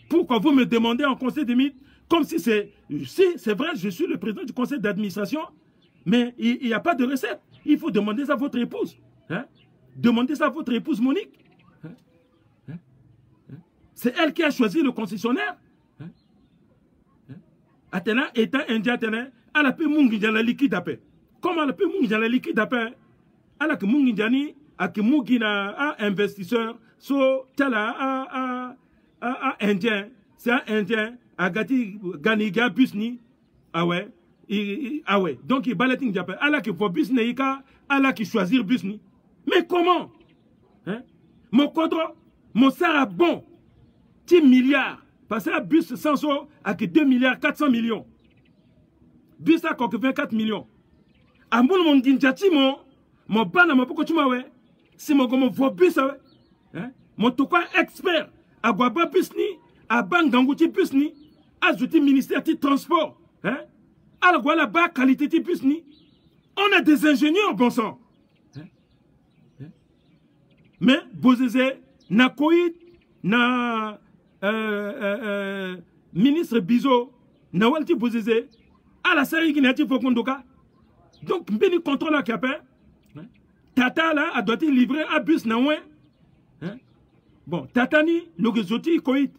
Pourquoi vous me demandez en conseil des ministres, comme si c'est vrai, je suis le président du conseil d'administration, mais il n'y a pas de recette. Il faut demander ça à votre épouse. Hein? Demandez ça à votre épouse Monique. C'est elle qui a choisi le concessionnaire. Atena étant indien, elle a pu mungi dans la liquide après. Comment elle a pu mungi dans la liquide après? Elle a pu mungi dans un investisseur, so tel un indien, c'est un indien, a gati ganiga busni, ah ouais, ah ouais, donc il balating d'après. Elle a qui faut busni, elle a qui choisir busni. Mais comment? Hein? Mon cadre, mon sera bon, 10 milliards. Parce que la bus sans so à 2 milliards 400 millions. Bus à 24 millions. À mon ginjati mon bana mon poko chuma we. Si mon gomo vo bus hein? Mon tokwa expert à Guaba bus ni à Banganguti bus ni à zouti ministère du transport hein? À la Guala bas qualité de bus ni. On a des ingénieurs bon sang. Hein? Hein? Mais Bozeze na koït na ministre Bizo, Nawalti Bouzeze, à la série qui n'a pas Fokondoka. Donc, Mbeni contrôle la capé. Tata là, a doit être livré à bus Naoué. Bon, Tatani, le Gezoti, Koït.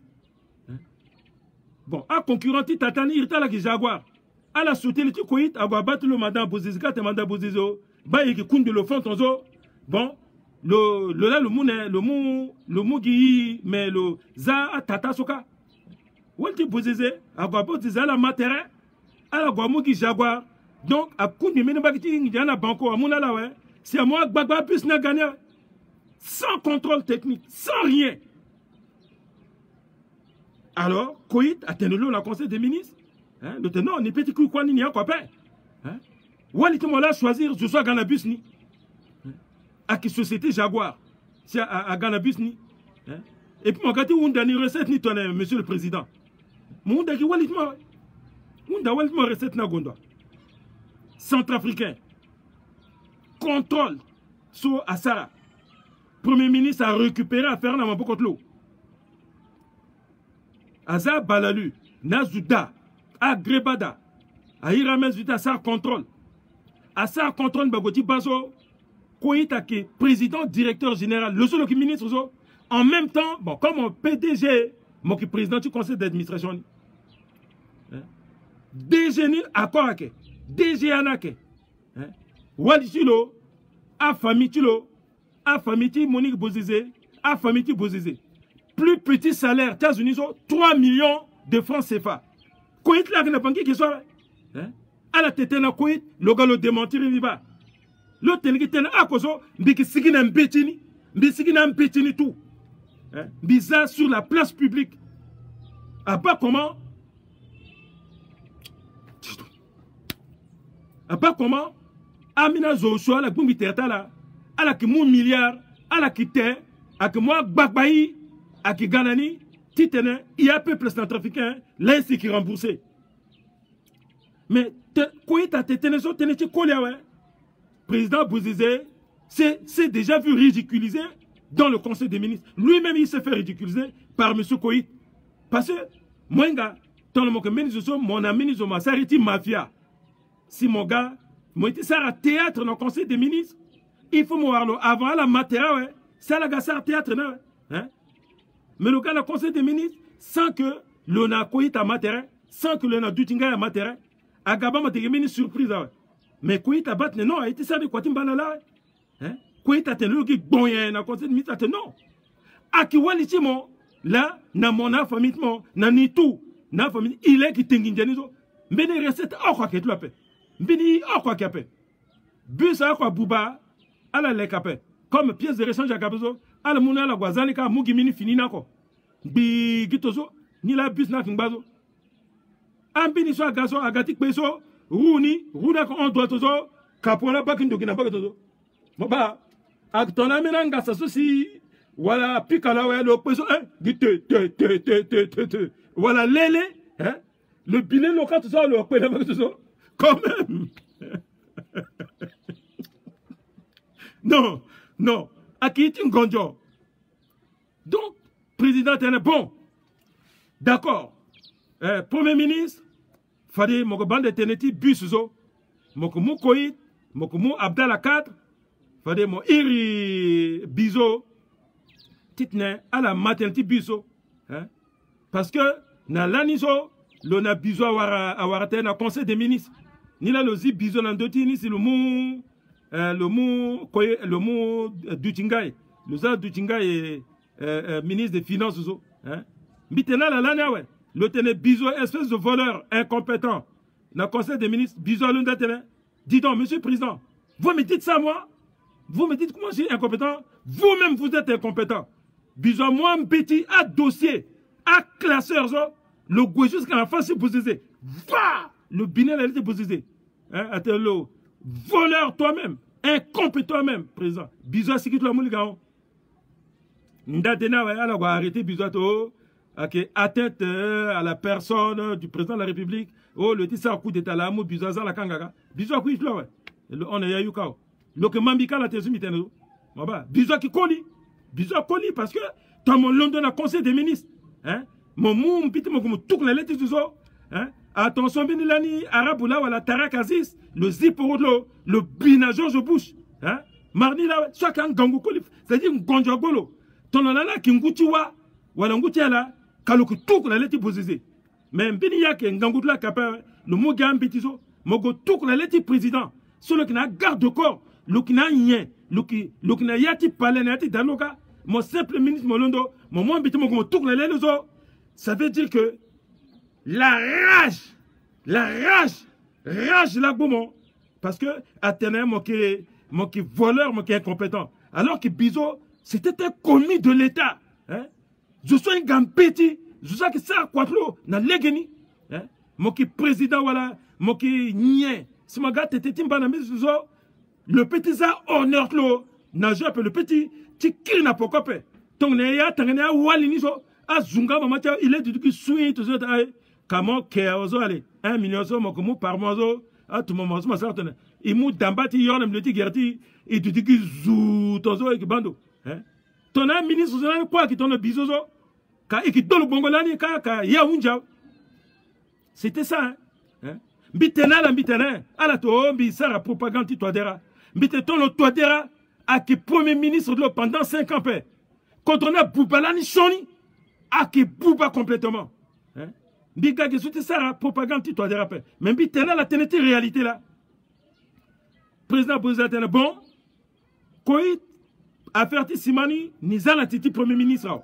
Bon, à concurrenti Tatani, il est là qui Jaguar. À la sauté, le Koït, à battre le madame Bouzeze, et madame Bouzeze, bah, il y a le fond, bon. Le mou mais le za tata soka walti bozeze agwa za la matériel ala gwa mugi jaguar donc a kundi mena bakiti ngana banko amuna la ouais c'est à moi gbagba plus na gagner sans contrôle technique sans rien. Alors Koït a tenu le conseil des ministres hein le tenant ni petit coup quoi ni a quoi pas hein walti mo la choisir je sois gana bus ni à qui société Jaguar, c'est à Ganabus ni. Et puis, mon gars, on a une recette ni ton monsieur le président. Mon gars, on a une recette na gonda. Centrafricain. Contrôle sur Assara. Premier ministre a récupéré à faire dans Mabokotlo. Aza Balalu, Nazouda, Agrebada, Aïramel Zuta, Assar contrôle. Assar contrôle Bagoti Bazo. Koïta qui est président, directeur général, le seul qui ministre, en même temps, bon, comme mon PDG, mon qui président du conseil d'administration, DG ni accord avec, DG anake, Walichilo, a famille Tilo, a famille Monique Bozizé, a famille Bozizé. Plus petit salaire, États-Unis, 3 millions de francs CFA. Koït là, qui n'a pas qui soit, à la tête de Koït, le gars le démentir, il va. L'autre qui est à cause de ce qui est un bétini, tout. Bizarre sur la place publique. À bas comment? À bas comment? Amina Zoussoua, la Gumbi Tertala, à la qui moun milliard, à la qui te, à que moi, Bakbaï, à qui Ganani, Titene, il y a peuple centrafricain, là, c'est qui remboursé. Mais, quoi est-ce que tu as collé, ouais? Président Bouzizé s'est déjà vu ridiculisé dans le conseil des ministres. Lui-même, il s'est fait ridiculiser par M. Koït. Parce que, moi, mon ami, ça a été mafia. Si mon gars, moi, ça a théâtre dans le conseil des ministres, il faut voir avant la matière, ouais. Ça a ça théâtre, hein? Mais le gars, le conseil des ministres, sans que l'on a Koït à matière, sans que l'on a Doutinga à matière, à Gabon, on a une surprise, ouais. Mais Koït a battu, non, il était ça de quoi tu m'as là. Koït a tenu le bon, il y a un conseil de ministre, non. A qui walitimo, là, na mon famille, na ni tout, na famille, il est qui t'engage nizo. Mais les recettes, oh, quoi que tu l'appelles. Bini, oh, quoi qu'il appelle. Bus à quoi bouba, à la lekapé. Comme pièce de rechange à Kabezo, à la mouna la guazalika, mugimini fini nako. Bi gitozo, ni la bus na kimbazo. Ambini so agazo, agatik peso. Rouni, Rouna on doit toujours, Capona Bakindo qui n'a pas de todo. Bah, Actona Menanga, ça souci, voilà, Picala, le peso, voilà, l'élé, hein, le bilan local, tout ça, le peso, quand même. Non, non. Akiti Ngonjo. Donc, président est bon. D'accord. Premier ministre, fallait mon bande de teneti busuzo. Moko Mukoït, moko Mou Abdallah 4, fallait mon iri bizo. Titne à la maternité biso. Parce que, na lanizo, l'on a biso à warate na conseil des ministres. Ni la lozi biso n'andoti, ni si le mou Dutingaï. Le za Dutingaï est ministre des Finances. Mitena la lana, ouais. Le tene biso, espèce de voleur incompétent. Dans le conseil des ministres, biso l'un tene. Dis donc, monsieur le président, vous me dites ça, moi? Vous me dites que moi je suis incompétent? Vous-même, vous êtes incompétent. Biso, moi, un petit, à dossier, à classeur, le goût jusqu'à la fin, c'est posé. Va! Le binel, elle était posé. Attends, le voleur toi-même, incompétent même, président. Biso, c'est qui tout le monde, gars? Ndatena, ouais, alors, on va arrêter Biso, ok, atteinte à la personne du président de la République. Oh, le titre, ça coup d'état là, Biso, ça, la kangaga. Biso, quoi, ouais. On est yayukao. Le que Mambika, la tête, miteno. Biso, qui colle. Biso, colle, parce que, dans mon London, a conseil des ministres. Mon mou, pite, mon tout, la lettre, tout ça. Attention, Benilani, Arabe, là, ou la Tarak Aziz, le Ziporo, le Bina George Bush. Marni, là, soit qu'un gangou colle, c'est-à-dire un gonjagolo. Ton nana, qui ngutiwa, ou la ngutiala, kaloku tout, la lettre, posée. Mais Beniyak, un gangou de la capa, le mot gam, bitizo, mogo tout, la lettre, président. Celui qui n'a garde de corps, le qui n'a rien, le qui n'a yati palais, yati daloka, mon simple ministre Molondo, mon moins bité, mon tout, la lettre, ça veut dire que la rage la goumon. Parce que Athénée, mon qui voleur, mon qui incompétent. Alors que Biso, c'était un commis de l'État. Je suis un gampeti, je sais que ça, quoi, na légeni. Mon qui président, voilà, mon qui nien. Si mon gars, t'étais le petit ça, honneur, nageur, le petit, tu kiri na pokope. Ton neya, tangenia, waliniso, a zunga, maman, il est du qui souille, tout ça, comment kéozo, allez, 1 million, mon par mois, à tout moment, ma soeur, il m'a d'ambati, il y a un petit gerti, et tu dis que zou, ton zo, et que bando. Ton un ministre, quoi, qui t'en bisozo, et qui donne le bongolani, ka, yaounja. C'était ça, Mbitena la mbitena, à la toa, mbisara propagande ti toadera. Mbiteton le toadera, à qui premier ministre de l'eau pendant 5 ans, quand on a Boubalani Choni, à qui Bouba complètement. Mbiga qui soutient ça, propagande ti toadera. Mais mbitena la ténété réalité là. Président Bouzatena, bon, Koït, affaire ti Simani, Nizala titi premier ministre.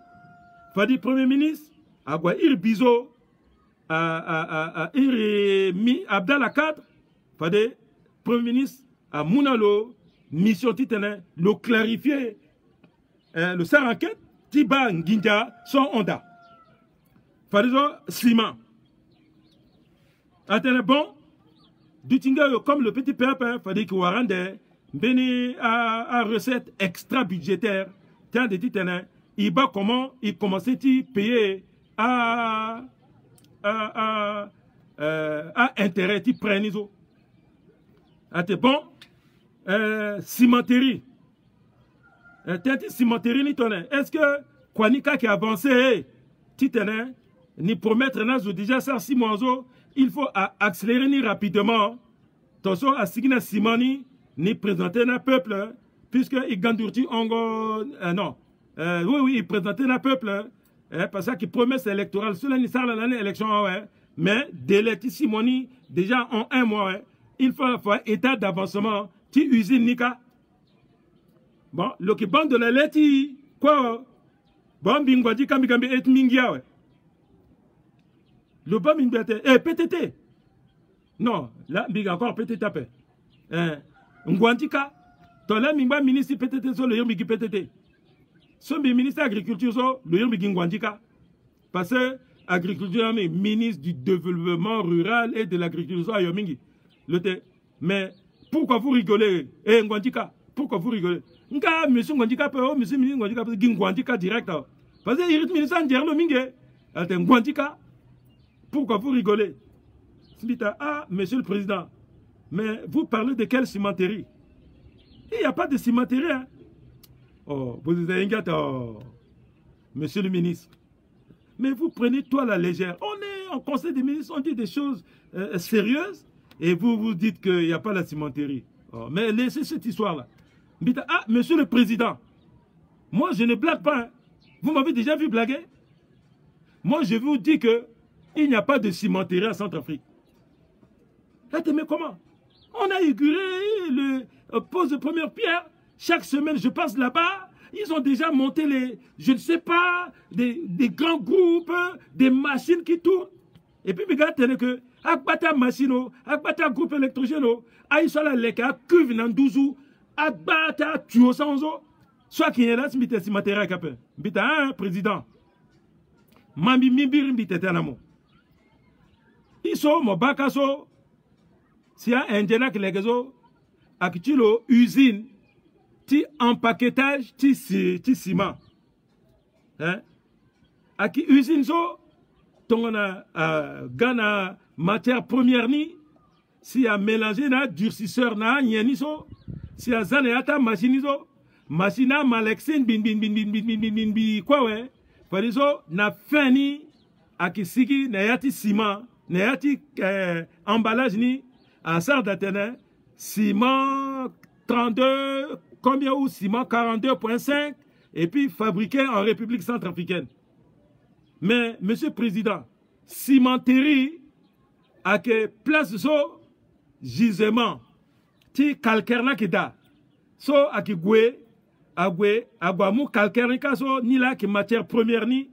Fadi premier ministre, Agua Irbizo, Abdallah 4, fade premier ministre à Mounalo, mission titane, le clarifier, le saranket, Tiba Nginja, son Honda. Fade ciment. Attendez, bon, du tinga comme le petit peuple, fade qu'il warande, béni à recette extra budgétaire, tiens de titane, il va comment il commençait à payer à intérêt qui prennent ils ont. Bon, cimenterie. Cimenterie ni tonne. Est-ce que Kwanika qui a avancé, titane, ni promettre nazo déjà ça 6 mois, il faut accélérer ni rapidement. Attention à signer Simani ni présenter un peuple, puisque il gandourti ongo non. Oui, il présentait un peuple. Parce qu'il promesse électorale, cela n'est pas l'année élection, ouais. Mais délai Simoni, déjà en 1 mois, ouais. Il faut faire état d'avancement, ti usine nika. Bon, le qui bande de la lettre, quoi? Bon, bingo dit kambi et mingia, ouais. Le bon bingo PTT. Non, là, bingo encore PTT. Ngwantika, ton là, mingo ministre PTT sur le yombi PTT. Ce ministre de l'Agriculture, le Yombi-Gingwandika, parce que l'agriculture est ministre du développement rural et de l'agriculture à Yomingi. Mais pourquoi vous rigolez? Ngwandika, pourquoi vous rigolez? Nga, monsieur Ngwandika, monsieur ministre Ngwandika, Gingwandika direct. Parce que il ministre de l'Agriculture, Ngwandika, pourquoi vous rigolez? Ah, monsieur le président, mais vous parlez de quelle cimenterie? Il n'y a pas de cimenterie. Hein. Oh, vous avez monsieur le ministre. Mais vous prenez tout à la légère. On est en conseil des ministres, on dit des choses sérieuses et vous vous dites qu'il n'y a pas la cimenterie. Oh, mais laissez cette histoire-là. Ah, monsieur le président, moi je ne blague pas. Hein. Vous m'avez déjà vu blaguer? Moi je vous dis qu'il n'y a pas de cimenterie en Centrafrique. Mais comment? On a inauguré le pose de première pierre. Chaque semaine, je passe là-bas. Ils ont déjà monté je ne sais pas, des grands groupes, des machines qui tournent. Et puis, regardez que, Akbata machine, Akbata groupe électrogène, Aïsala leka, cuve nandouzou, Akbata tuo sanzo. Soit qui est là, c'est si matériel capé. Bita, président. Mambi Mibir Mbitetanamo. Ils sont mon bakaso. Si un ingénieur qui les gazo, akitulo usine, ti empaquetage, ti ciment. Hein? Aki usine so, tongana gana matière première ni, si a mélangé na durcisseur na nyeni so, si a zaneata machine so, machine a malexine bin quoi ouais, fariso na fini aki sigi na yati ciment, na yati emballage ni. À ça d'Athénée, ciment 32, combien ou ciment 42,5 et puis fabriqué en République centrafricaine. Mais, monsieur le président, cimenterie à que place so gisement, ti calcaire na kida, so à qui agouamou calcaire na so ni là qui matière première ni,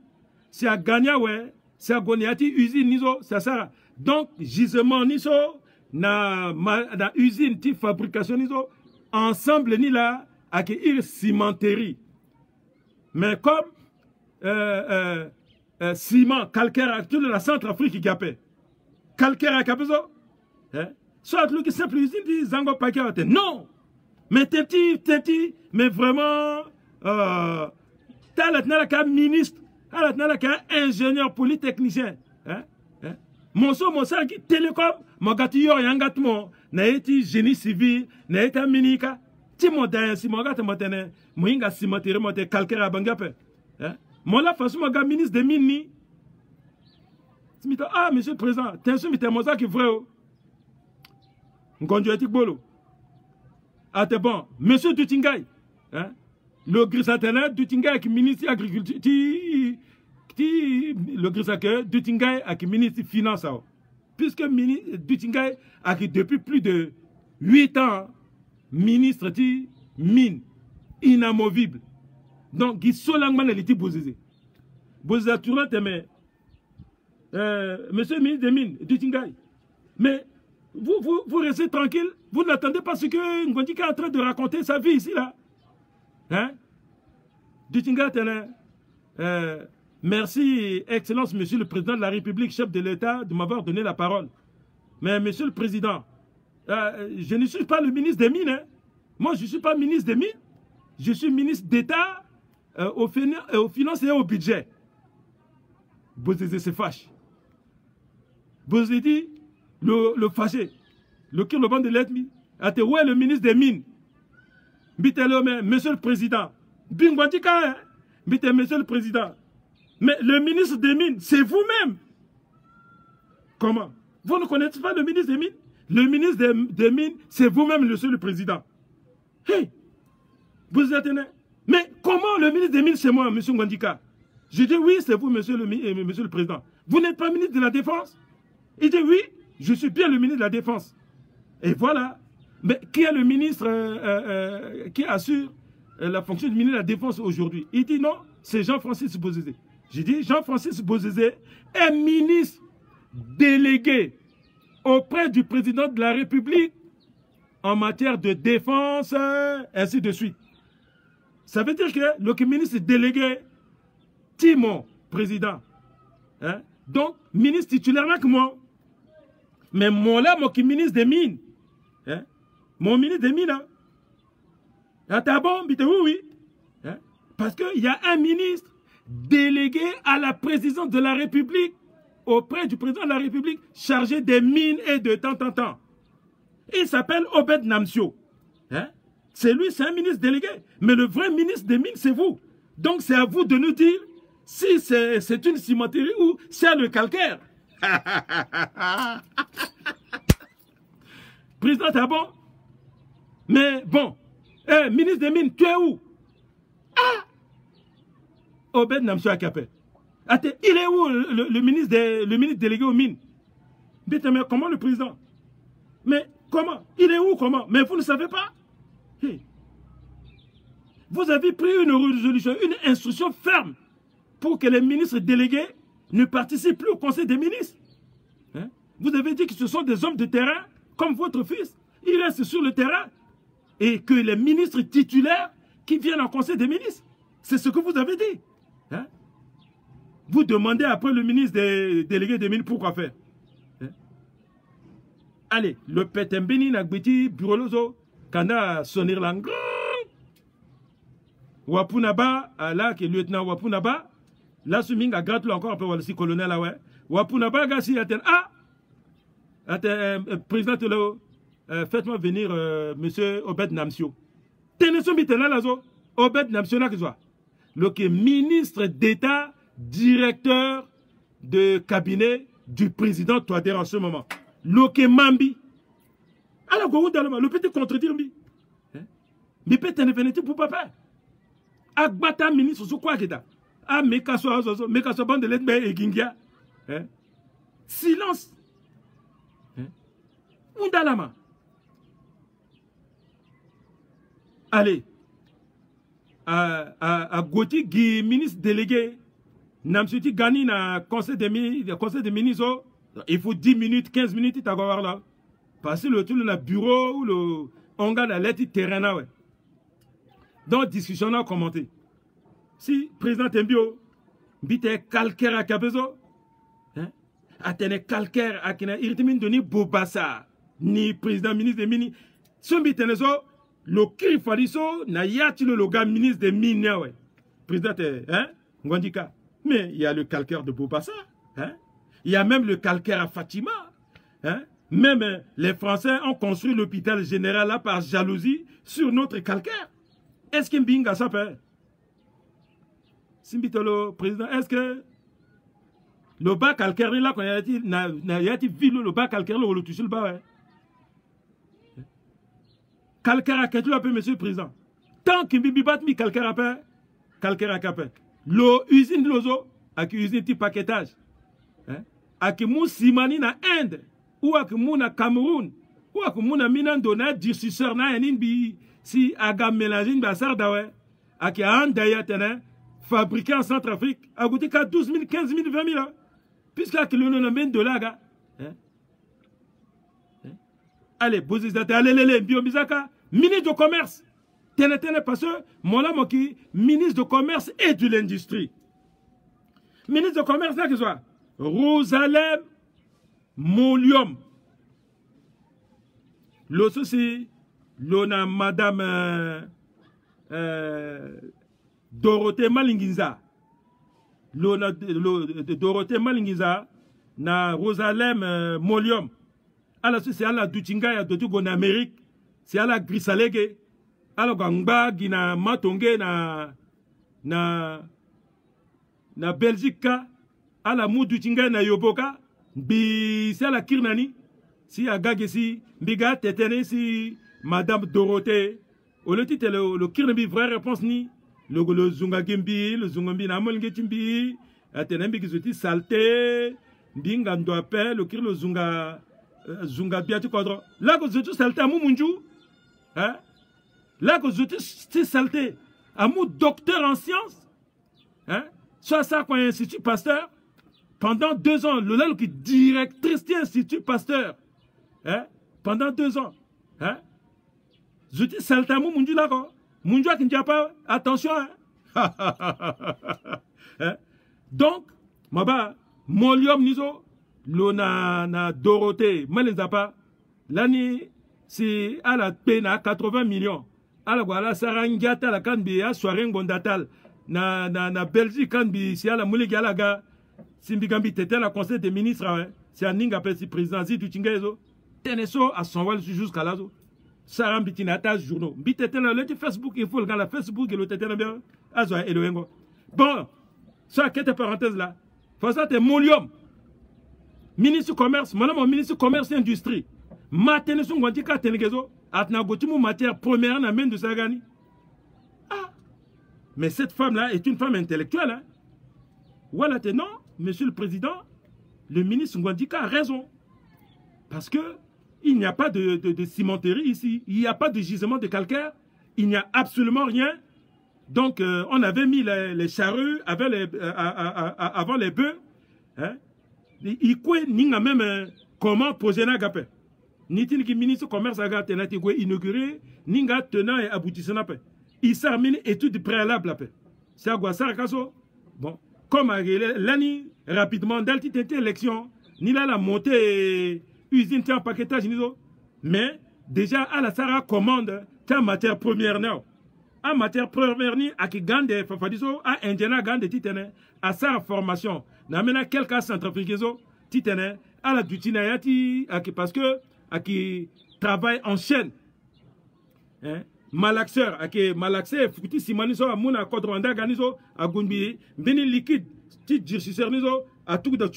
c'est à gagner ouais, c'est à goniati usine ni so, c'est ça. Donc gisement ni so na usine de fabrication ensemble ni là accueillir cimenterie mais comme ciment calcaire actuel de la Centrafrique qui appelle calcaire à Capezo soit le simple usine de Zango Paquet non mais tenti mais vraiment t'as la ministre t'as la ingénieur polytechnicien mon qui télécom magati yo yangatmo na eti génie civil na eta minika ti moda si mogata motene moinga cimenterie mote calcaire bangape mon la façon moga ministre des mines ni ah monsieur le président tension mi moza qui vrai ngonjo etik bolo ah t'es bon monsieur Dutingay le grisatena Dutingay qui ministre agriculture le grisake Dutingay qui ministre finance puisque Dutingay a depuis plus de 8 ans ministre de mine inamovible. Donc, il sont langman elle était posée. Vous êtes tournant mais monsieur le ministre des mines, Dutingay. Mais vous restez tranquille, vous n'attendez pas ce que Ngondika est en train de raconter sa vie ici là. Hein? Dutingay merci, Excellence, Monsieur le Président de la République, chef de l'État, de m'avoir donné la parole. Mais Monsieur le Président, je ne suis pas le ministre des Mines. Hein. Moi, je ne suis pas ministre des Mines. Je suis ministre d'État aux finances et au budget. Bozézé se fâche. Bozézé dit, le fâché, le qui le banc de l'ethnie, a été où est le ministre des Mines? Monsieur le Président, Bingwandika, Monsieur le Président. Mais le ministre des Mines, c'est vous-même. Comment? Vous ne connaissez pas le ministre des Mines? Le ministre des Mines, c'est vous-même, monsieur le Président. Hey! Vous êtes... Mais comment le ministre des Mines, c'est moi, monsieur Ngandika? Je dis oui, c'est vous, monsieur le Président. Vous n'êtes pas ministre de la Défense? Il dit oui, je suis bien le ministre de la Défense. Et voilà. Mais qui est le ministre qui assure la fonction du ministre de la Défense aujourd'hui? Il dit non, c'est Jean-Francis Bozézé. J'ai dit, Jean-Francis Bozézé est ministre délégué auprès du président de la République en matière de défense, ainsi de suite. Ça veut dire que le ministre délégué, Timon, président. Hein? Donc, ministre titulaire avec moi. Mais moi là, mon ministre des Mines. Hein? Mon ministre des Mines. Hein? Ah, bon, oui. Hein? Parce qu'il y a un ministre délégué à la présidence de la République, auprès du président de la République, chargé des mines et de tant. Il s'appelle Obed Namsio. Hein? C'est lui, c'est un ministre délégué. Mais le vrai ministre des Mines, c'est vous. Donc c'est à vous de nous dire si c'est une cimenterie ou c'est le calcaire. Président Tabon. Mais bon, ministre des Mines, tu es où? Ah! Obed Namsou Akapé. Il est où le ministre délégué aux Mines? Mais comment le président? Mais comment? Il est où? Comment? Mais vous ne savez pas? Hey. Vous avez pris une résolution, une instruction ferme pour que les ministres délégués ne participent plus au conseil des ministres. Hein? Vous avez dit que ce sont des hommes de terrain, comme votre fils. Ils restent sur le terrain. Et que les ministres titulaires qui viennent au conseil des ministres. C'est ce que vous avez dit. Hein? Vous demandez après le ministre des délégués des mines pourquoi faire. Hein? Allez, le Petembeni Nagbiti Burolozo, Kana Sonirlang. Wapunaba, là, qui est lieutenant Wapunaba, là, Suminga gratte encore un peu, aussi colonel, là, ouais. Wapunaba, Gassi, président de l'eau, faites-moi venir, monsieur Obed Namsio. Tenez son bitena, là, Obed Namsio, là, le ministre d'État, directeur de cabinet du président Touadér en ce moment. Loke Mambi. Alors, le petit contredire, mais peut-être venir pour papa. Agbata ministre sous quoi qu'il a. Ah, mais qu'à soit bande de l'aide et Gingia. Silence. Undalama. Allez. À Goti, ministre délégué, Namsuti Gani na conseil des ministres, il faut 10 minutes, 15 minutes, il t'a là. Parce que le bureau ou le onga la lettre terrain, ouais. Donc, discussion a commenté. Si, président Tembio, bite calcaire à Cabezo, atene calcaire à Kena, il te mine donné Bobassa, ni président ministre des Mines. Son bitenezo, le Kirifaliso, na yati le gars ministre des Mines, ouais. Président, Ngondika. Mais il y a le calcaire de Bobassa, il y a même le calcaire à Fatima, Même les Français ont construit l'hôpital général là par jalousie sur notre calcaire. Est-ce qu'il y a ça fait? Simbitolo, président, est-ce que le bas calcaire là, quand il y a vu le bas calcaire là, on le touche le bas, calcaire à quel peu, monsieur le président? Tant qu'il y a mi calcaire à paix, calcaire à capé. L'usine de l'ozo, avec une usine de paquetage, avec mon simani na Inde, ou avec mon na Cameroun, ou avec mon na Minando na dirsusseur na Eninbi, si aga mélange une bassar dawe, avec un dayatene, fabriqué en Centrafrique, a goûté qu'à 12 000, 15 000, 20 000, puisqu'à l'on a même de là, allez, Bozizate, allez, Biomizaka, ministre de commerce, tenez, parce que mon homme qui ministre de commerce et de l'industrie. Ministre de commerce, là, que ce soit, Rosalem Molium. L'autre, c'est, l'on a madame, Dorothée Malinginza. L'on Dorothée Malinginza, na Rosalem Molium. Alors, c'est à la Dutinga, il y a d'autres en Amérique, c'est à la Grisalege. Alors, gangba gina matonge na Belgique, à la Moudutinga na Yoboka, bi c'est à la Kirnani, si à Gagesi, biga tetene si Madame Dorothée, au le titre le Kirnabi vraie réponse ni le Zunga Gimbi, le Zungambi na Molngetimbi, atenembi qui salté, binga ndoape, le Kir le Zunga biatu kodro. Là que je salté à Moumunju, hein? Là que je suis salté à mon docteur en sciences, hein? Soit ça quand Institut Pasteur, pendant 2 ans, le là qui directrice de l'Institut Pasteur, hein? Pendant 2 ans, hein? Je suis salté à mon mundu là quoi, mundu qui ne dit pas attention, hein? Hein? Donc, maba, molium nizo, l'ona na Dorothée, malenzapa, l'année c'est à la peine à 80 millions. Alors voilà, Sarangata la kanbi à soirée gondatal na Belgique kanbi si à la mouligalaga simbigambi tete la conseil des ministres c'est à ninga pesi président Zitu Chingezo teneso à son wal jusqu'à là Sarah Bitina ta journaux. Bitetena le Facebook, il faut le gars la Facebook et le tetena bien. Azoa et le ngo. Bon, ça quelle parenthèse là. Faut ça t'es Molium. Ministre du commerce, mon ministre du commerce et industrie. Matene son gwantika tenegezo. Atna gotimu matière première na main de Sagani. Ah. Mais cette femme là est une femme intellectuelle. Hein? Voilà, non, monsieur le président, le ministre Ngwandika a raison. Parce que il n'y a pas de cimenterie ici. Il n'y a pas de gisement de calcaire. Il n'y a absolument rien. Donc, on avait mis les charrues avant les bœufs. Hein? Il n'y a même comment poser un gapé. Ni le ministre du commerce a inauguré, ni tenant et aboutissant. Il s'est mis étude préalable. C'est à quoi ça, bon. Comme l'année, rapidement, dans cette élection, ni là la montée usine en paquetage, mais déjà à la Sarah commande ta matière première. En matière première, à qui gagne des fafadiso, à Indiana gagne des titanes, à sa formation, n'amène quelques centrafricains, titanes, à la dutinayati, parce que, à qui travaille en chaîne. Hein? Malaxeur, à malaxé, fouti simaniso, à mouna, kodranda, ganiso, à gunbi, beni liquide, petit durcisseur niso, à tout de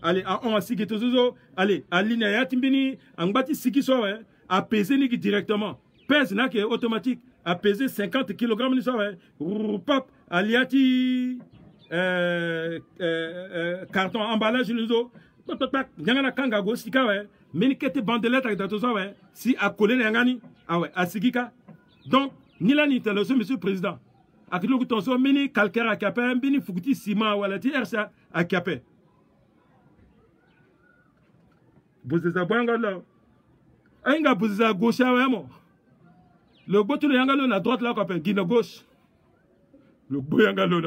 allez, à on a sigitozo, allez, à l'inayati beni, en bâti sikiso, à peser niki directement. Pèse n'a que automatique, à peser 50 kg niso, pop, à liati, carton, emballage niso, nyangana kangago, sika, mais qui était bandelette avec ça, si à coller n'yangani, ah ouais, à Sigika. Donc, ni la ni telle, monsieur le président. À qui l'on tonso, mini calcaire à capé, mini fouti ciment ou à la RCA à capé. Vous êtes à Boanga là. Aïnga, vous êtes à gauche à Wemo. Le bout de Yangalo, la droite là, qu'on Guinée gauche. Le Boyangalo,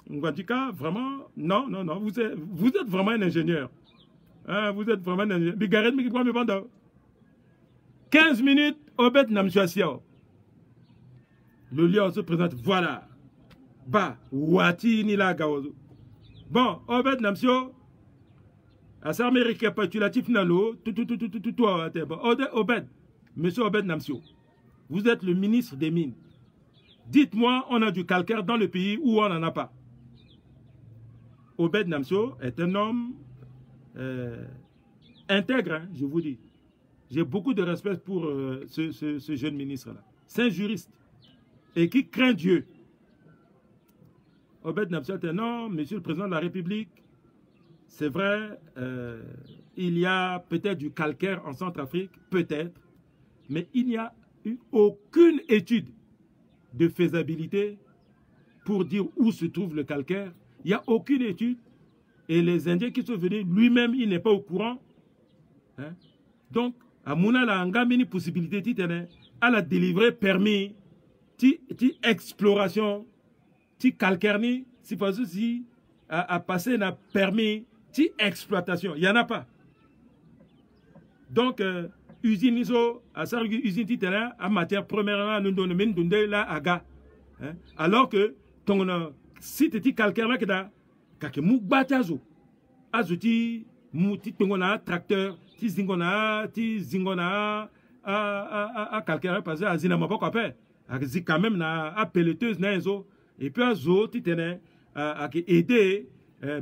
Ngwandika, vraiment, non, vous êtes vraiment un ingénieur. Vous êtes vraiment un ingénieur. Bigaret, mais qui prend mes bandes. 15 minutes, Obed Namchuasia. Le lion se présente, voilà. Bah, Wati Nila Gaozo. Bon, Obed Namsio, à sa mère récapitulatif Nalo, toi, Obed, monsieur Obed Namsio, vous êtes le ministre des Mines. Dites-moi, on a du calcaire dans le pays où on n'en a pas. Obed Namsio est un homme intègre, hein, je vous dis. J'ai beaucoup de respect pour ce jeune ministre-là. C'est un juriste et qui craint Dieu. Obed Namsio est un homme, monsieur le président de la République. C'est vrai, il y a peut-être du calcaire en Centrafrique, peut-être, mais il n'y a eu aucune étude de faisabilité pour dire où se trouve le calcaire. Il n'y a aucune étude. Et les Indiens qui sont venus, lui-même, il n'est pas au courant. Hein? Donc, à Mouna, la une possibilité, à la délivrer permis, exploration, calcaire, si pas aussi, à passer n'a permis, exploitation. Il n'y en a pas. Donc, usine iso à sa usine titana à matière première nous donne men dunde la aga alors que ton site ti calcaire là que da ka ke mu batazo azuti mu ti tongona tracteur ti zingona a calcaire parce que azina maboko après azi quand même na a pelleteuse na zo et puis azo ti tene a ke aider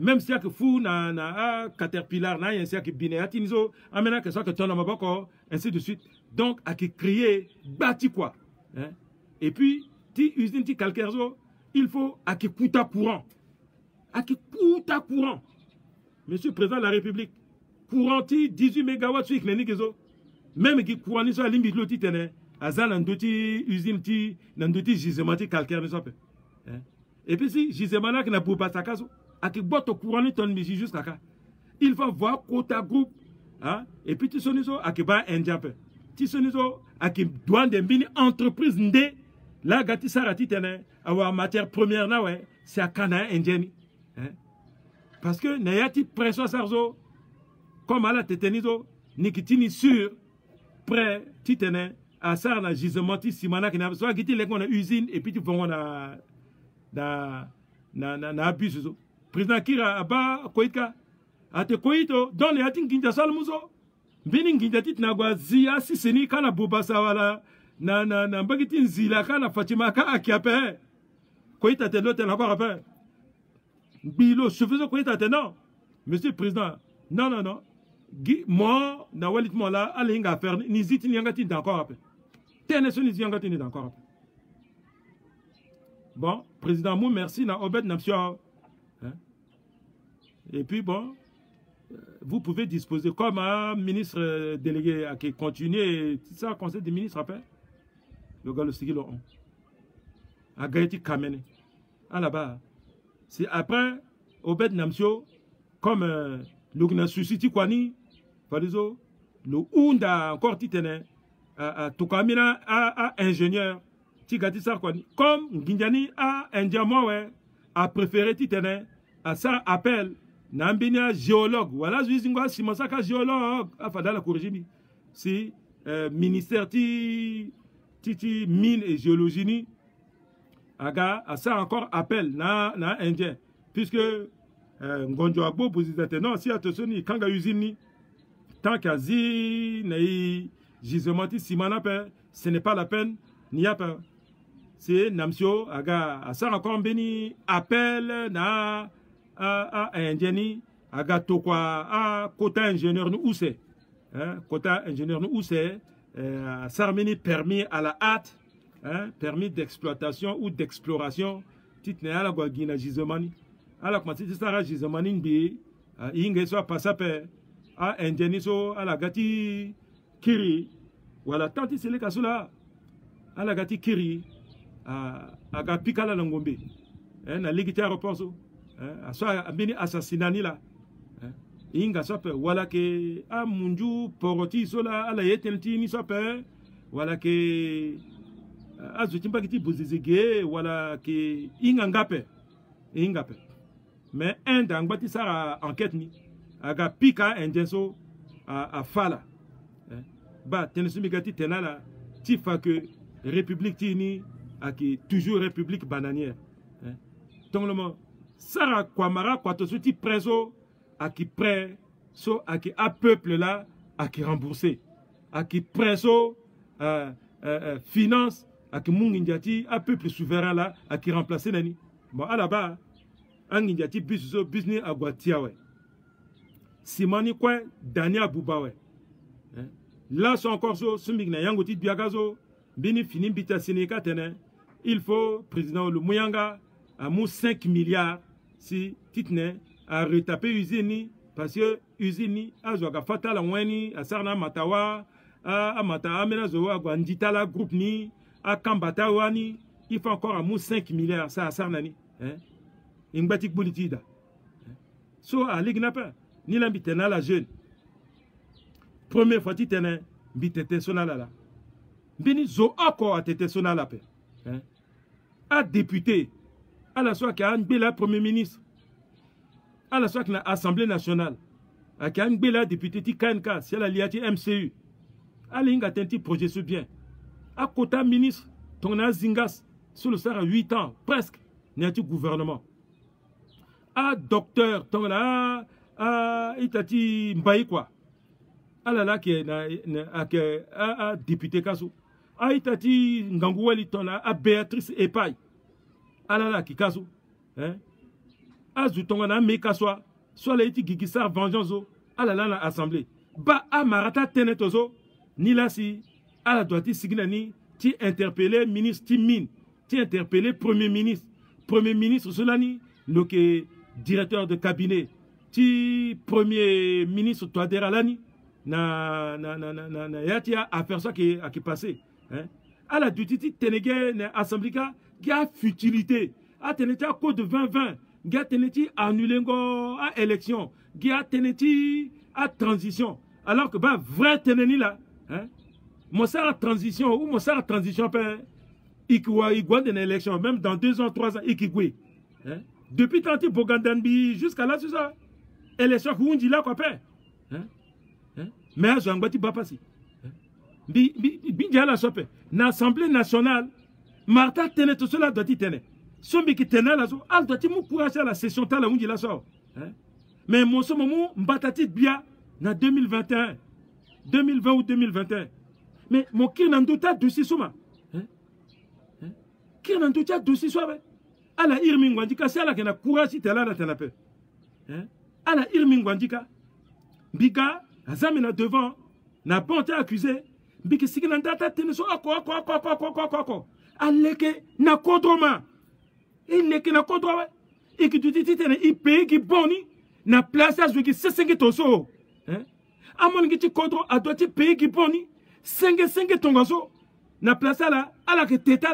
même si que fou na caterpillar na yensi que binéati nizo amena que ça que ton maboko ainsi de suite donc à qui créer bâti quoi hein? Et puis ti usine ti calcaire zo il faut à qui coûte courant monsieur le président de la République courant ti 18 mégawatts sur clinique zo même qui courant ni so limbi loti tene azana ndoti usine ti ndoti gisement ti calcaire ni so pe hein? Et puis si gisement là que na pour pas ça kaso qui botte au courant ton misi jusqu'à là. Il va voir quota groupe hein? Et puis tu soniso à qui ba indien peu tu soniso à qui douane des mini entreprises ndé la gati sarati tene avoir matière première na ouais c'est à Cana indien hein? Parce que n'ayati pression sarzo comme à la tetenizo nikitini sur près titene à sar na gisement ti simana qui n'a soit giti les qu'on a usine et puis tu vont na abus président Kira Aba Koika ate koito don le ati nginja salmuzo mbini nginja tit na gwazia siseni kana bobasa wala na mbagiti nzila kana Fatima ka akiape koita te l'hôtel encore après bilo suffisant koita te non monsieur le président non moi na walit mo la ale nga faire ni ziti ni ngati encore après tene so ni ngati ni encore après. Bon président mou merci na obed na monsieur hein? Et puis bon vous pouvez disposer comme un ministre délégué qui continue ça conseil des ministres après le gars le sigil on a Gaëti Kamene à là-bas c'est après obed namsio comme le suscité kwani falizo le unda encore titene tukamina a ingénieur tigati ça kwani comme nginjani a indiamo ouais a préféré titene à ça appel nambina géologue voilà zingwa simasaka géologue afadala corriger si ministère ti mine et géologie ni aga à ça encore appel na indien puisque ngonjo agbo posité non si attention ni kanga usine ni tant qu'azi nei gisement ti simana pe ce n'est pas la peine ni a pas c'est namsio aga à ça encore beni appel na a ingénie aga to quoi a quota ingénieur nous où c'est hein quota ingénieur nous où c'est sarmeni permis à la hâte hein permis d'exploitation ou d'exploration titne ala gwa gina gisement ala kuma titi sara gisement bi inge so passa pe a ingénie so ala gati kiri wala tanti sele kasula ala gati kiri aga pikala na ngombe na ligiti aéroport so aswa bini assassinani la inga sope wala ke amunju poroti sola ala yetelti ni sope wala ke azutimba kiti buzizige wala ke inga ngape mais un dangbati sara enquête ni aga pika indenso a fala ba tenesumi gati tenala ti fa que république tini aki toujours république bananière tonglement Sarah Kwamara Kwatosuti preso à qui prêt so à qui a peuple là à qui rembourser à qui preso finance à qui munginjati a peuple souverain là à qui remplacer nani bon à là-bas anginjati business agwatia ouais simani quoi Dania Bouba ouais là sont encore so sumigna yangoti biagazo bini fini bita sinika tene il faut président le Muyanga à 5 milliards si titne a retapé usine parce que usine a zoga fatala weni a sarna matawa a mata amena zo a gwanditala groupe ni a kambata wani il faut encore à 5 milliards ça a sarna ni hein ingbatik bulitida so a ligna pas ni la bitena la jeune première fois titene bitete sonala la bini zo ako a tete sonala pe hein a député à la soit qu'il y a un premier ministre, à la soit qu'il y a l'Assemblée nationale, à qu'il y a un député qui KNK, c'est la liati MCU, à l'inga tenti projet sous bien, à côté ministre, ton a zingas, sur le sar à 8 ans, presque, n'y a-t-il gouvernement. À docteur, ton a, itati mbaï quoi, à la là qui est à député Kassou, à itati ngangoueli, ton a Béatrice Epaille. Alala kikazu hein azutonga na mekaswa soit la iti gigisa vengeance alala na assemblée ba amarata tenetozo ni la si ala doiti signani ti interpeller ministre ti mine ti interpeller premier ministre solani le que directeur de cabinet ti premier ministre Touadéra lani na yati a faire ça qui passé hein ala duti tenege na assemblée qui a futilité, a tenu à code de 2020, qui a tenu à annuler à élection, qui a tenu à transition. Alors que, bah, vrai teneni là, hein, mon ça transition, ou mon ça transition, il y a une élection, même dans 2 ans, 3 ans, il y a depuis tanti Bogandambi jusqu'à là, c'est ça. Élection, vous dit là, quoi, mais je n'ai pas passé. Bien la sope, l'Assemblée nationale, Martha tenait tout cela doit y tenir. Sombi qui tenait là, elle doit y mou courage à la session tala où il la sort. mais mon moment mbatati bien na 2021 2020 ou 2021 mais mon qui n'en doute dossier soma qui n'en doute dossier soit ala irmi ngwandika c'est ala que na courage tela na tenape ala irmi ngwandika bika azamena devant n'a pas été accusé biki sikina ndata teneso ako aleke na kodroma ileke na kodroma et que tu dis tene i pays qui boni na place à qui c'est 5 toso amon qui ti kodro a doit pays qui boni 5 tongaso na place là ala que teta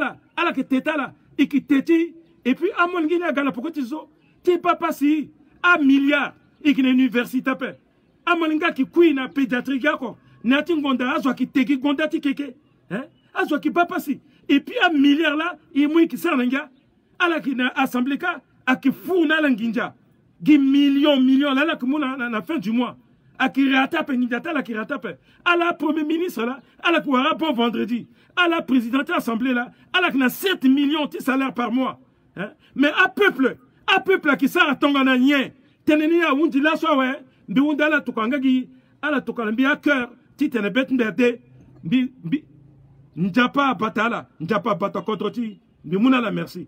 là et qui teti et puis amon qui na gala pourquoi tu so ti papa si a milliard et qui na université pe amon qui kui na pédiatrie ko na ti ngonda azwa ki teki gonda ti keke azwa ki papa si et puis a milliard là il mouille qui ça nga ala qui na assemblée ka a qui fou na langinja gi millions là que mon na fin du mois a qui ratape ngindata la qui ratape à la premier ministre là à la quoi bon vendredi à la présidente de l'assemblée là à la qui na 7 millions de salaire par mois mais à peuple qui ça tongana nien teneni a wundi la so ouais de wunda la tukanga gi ala tukana bi à cœur ti tene bet ndede bi njapa batala njapa bata contre ti bi muna la merci.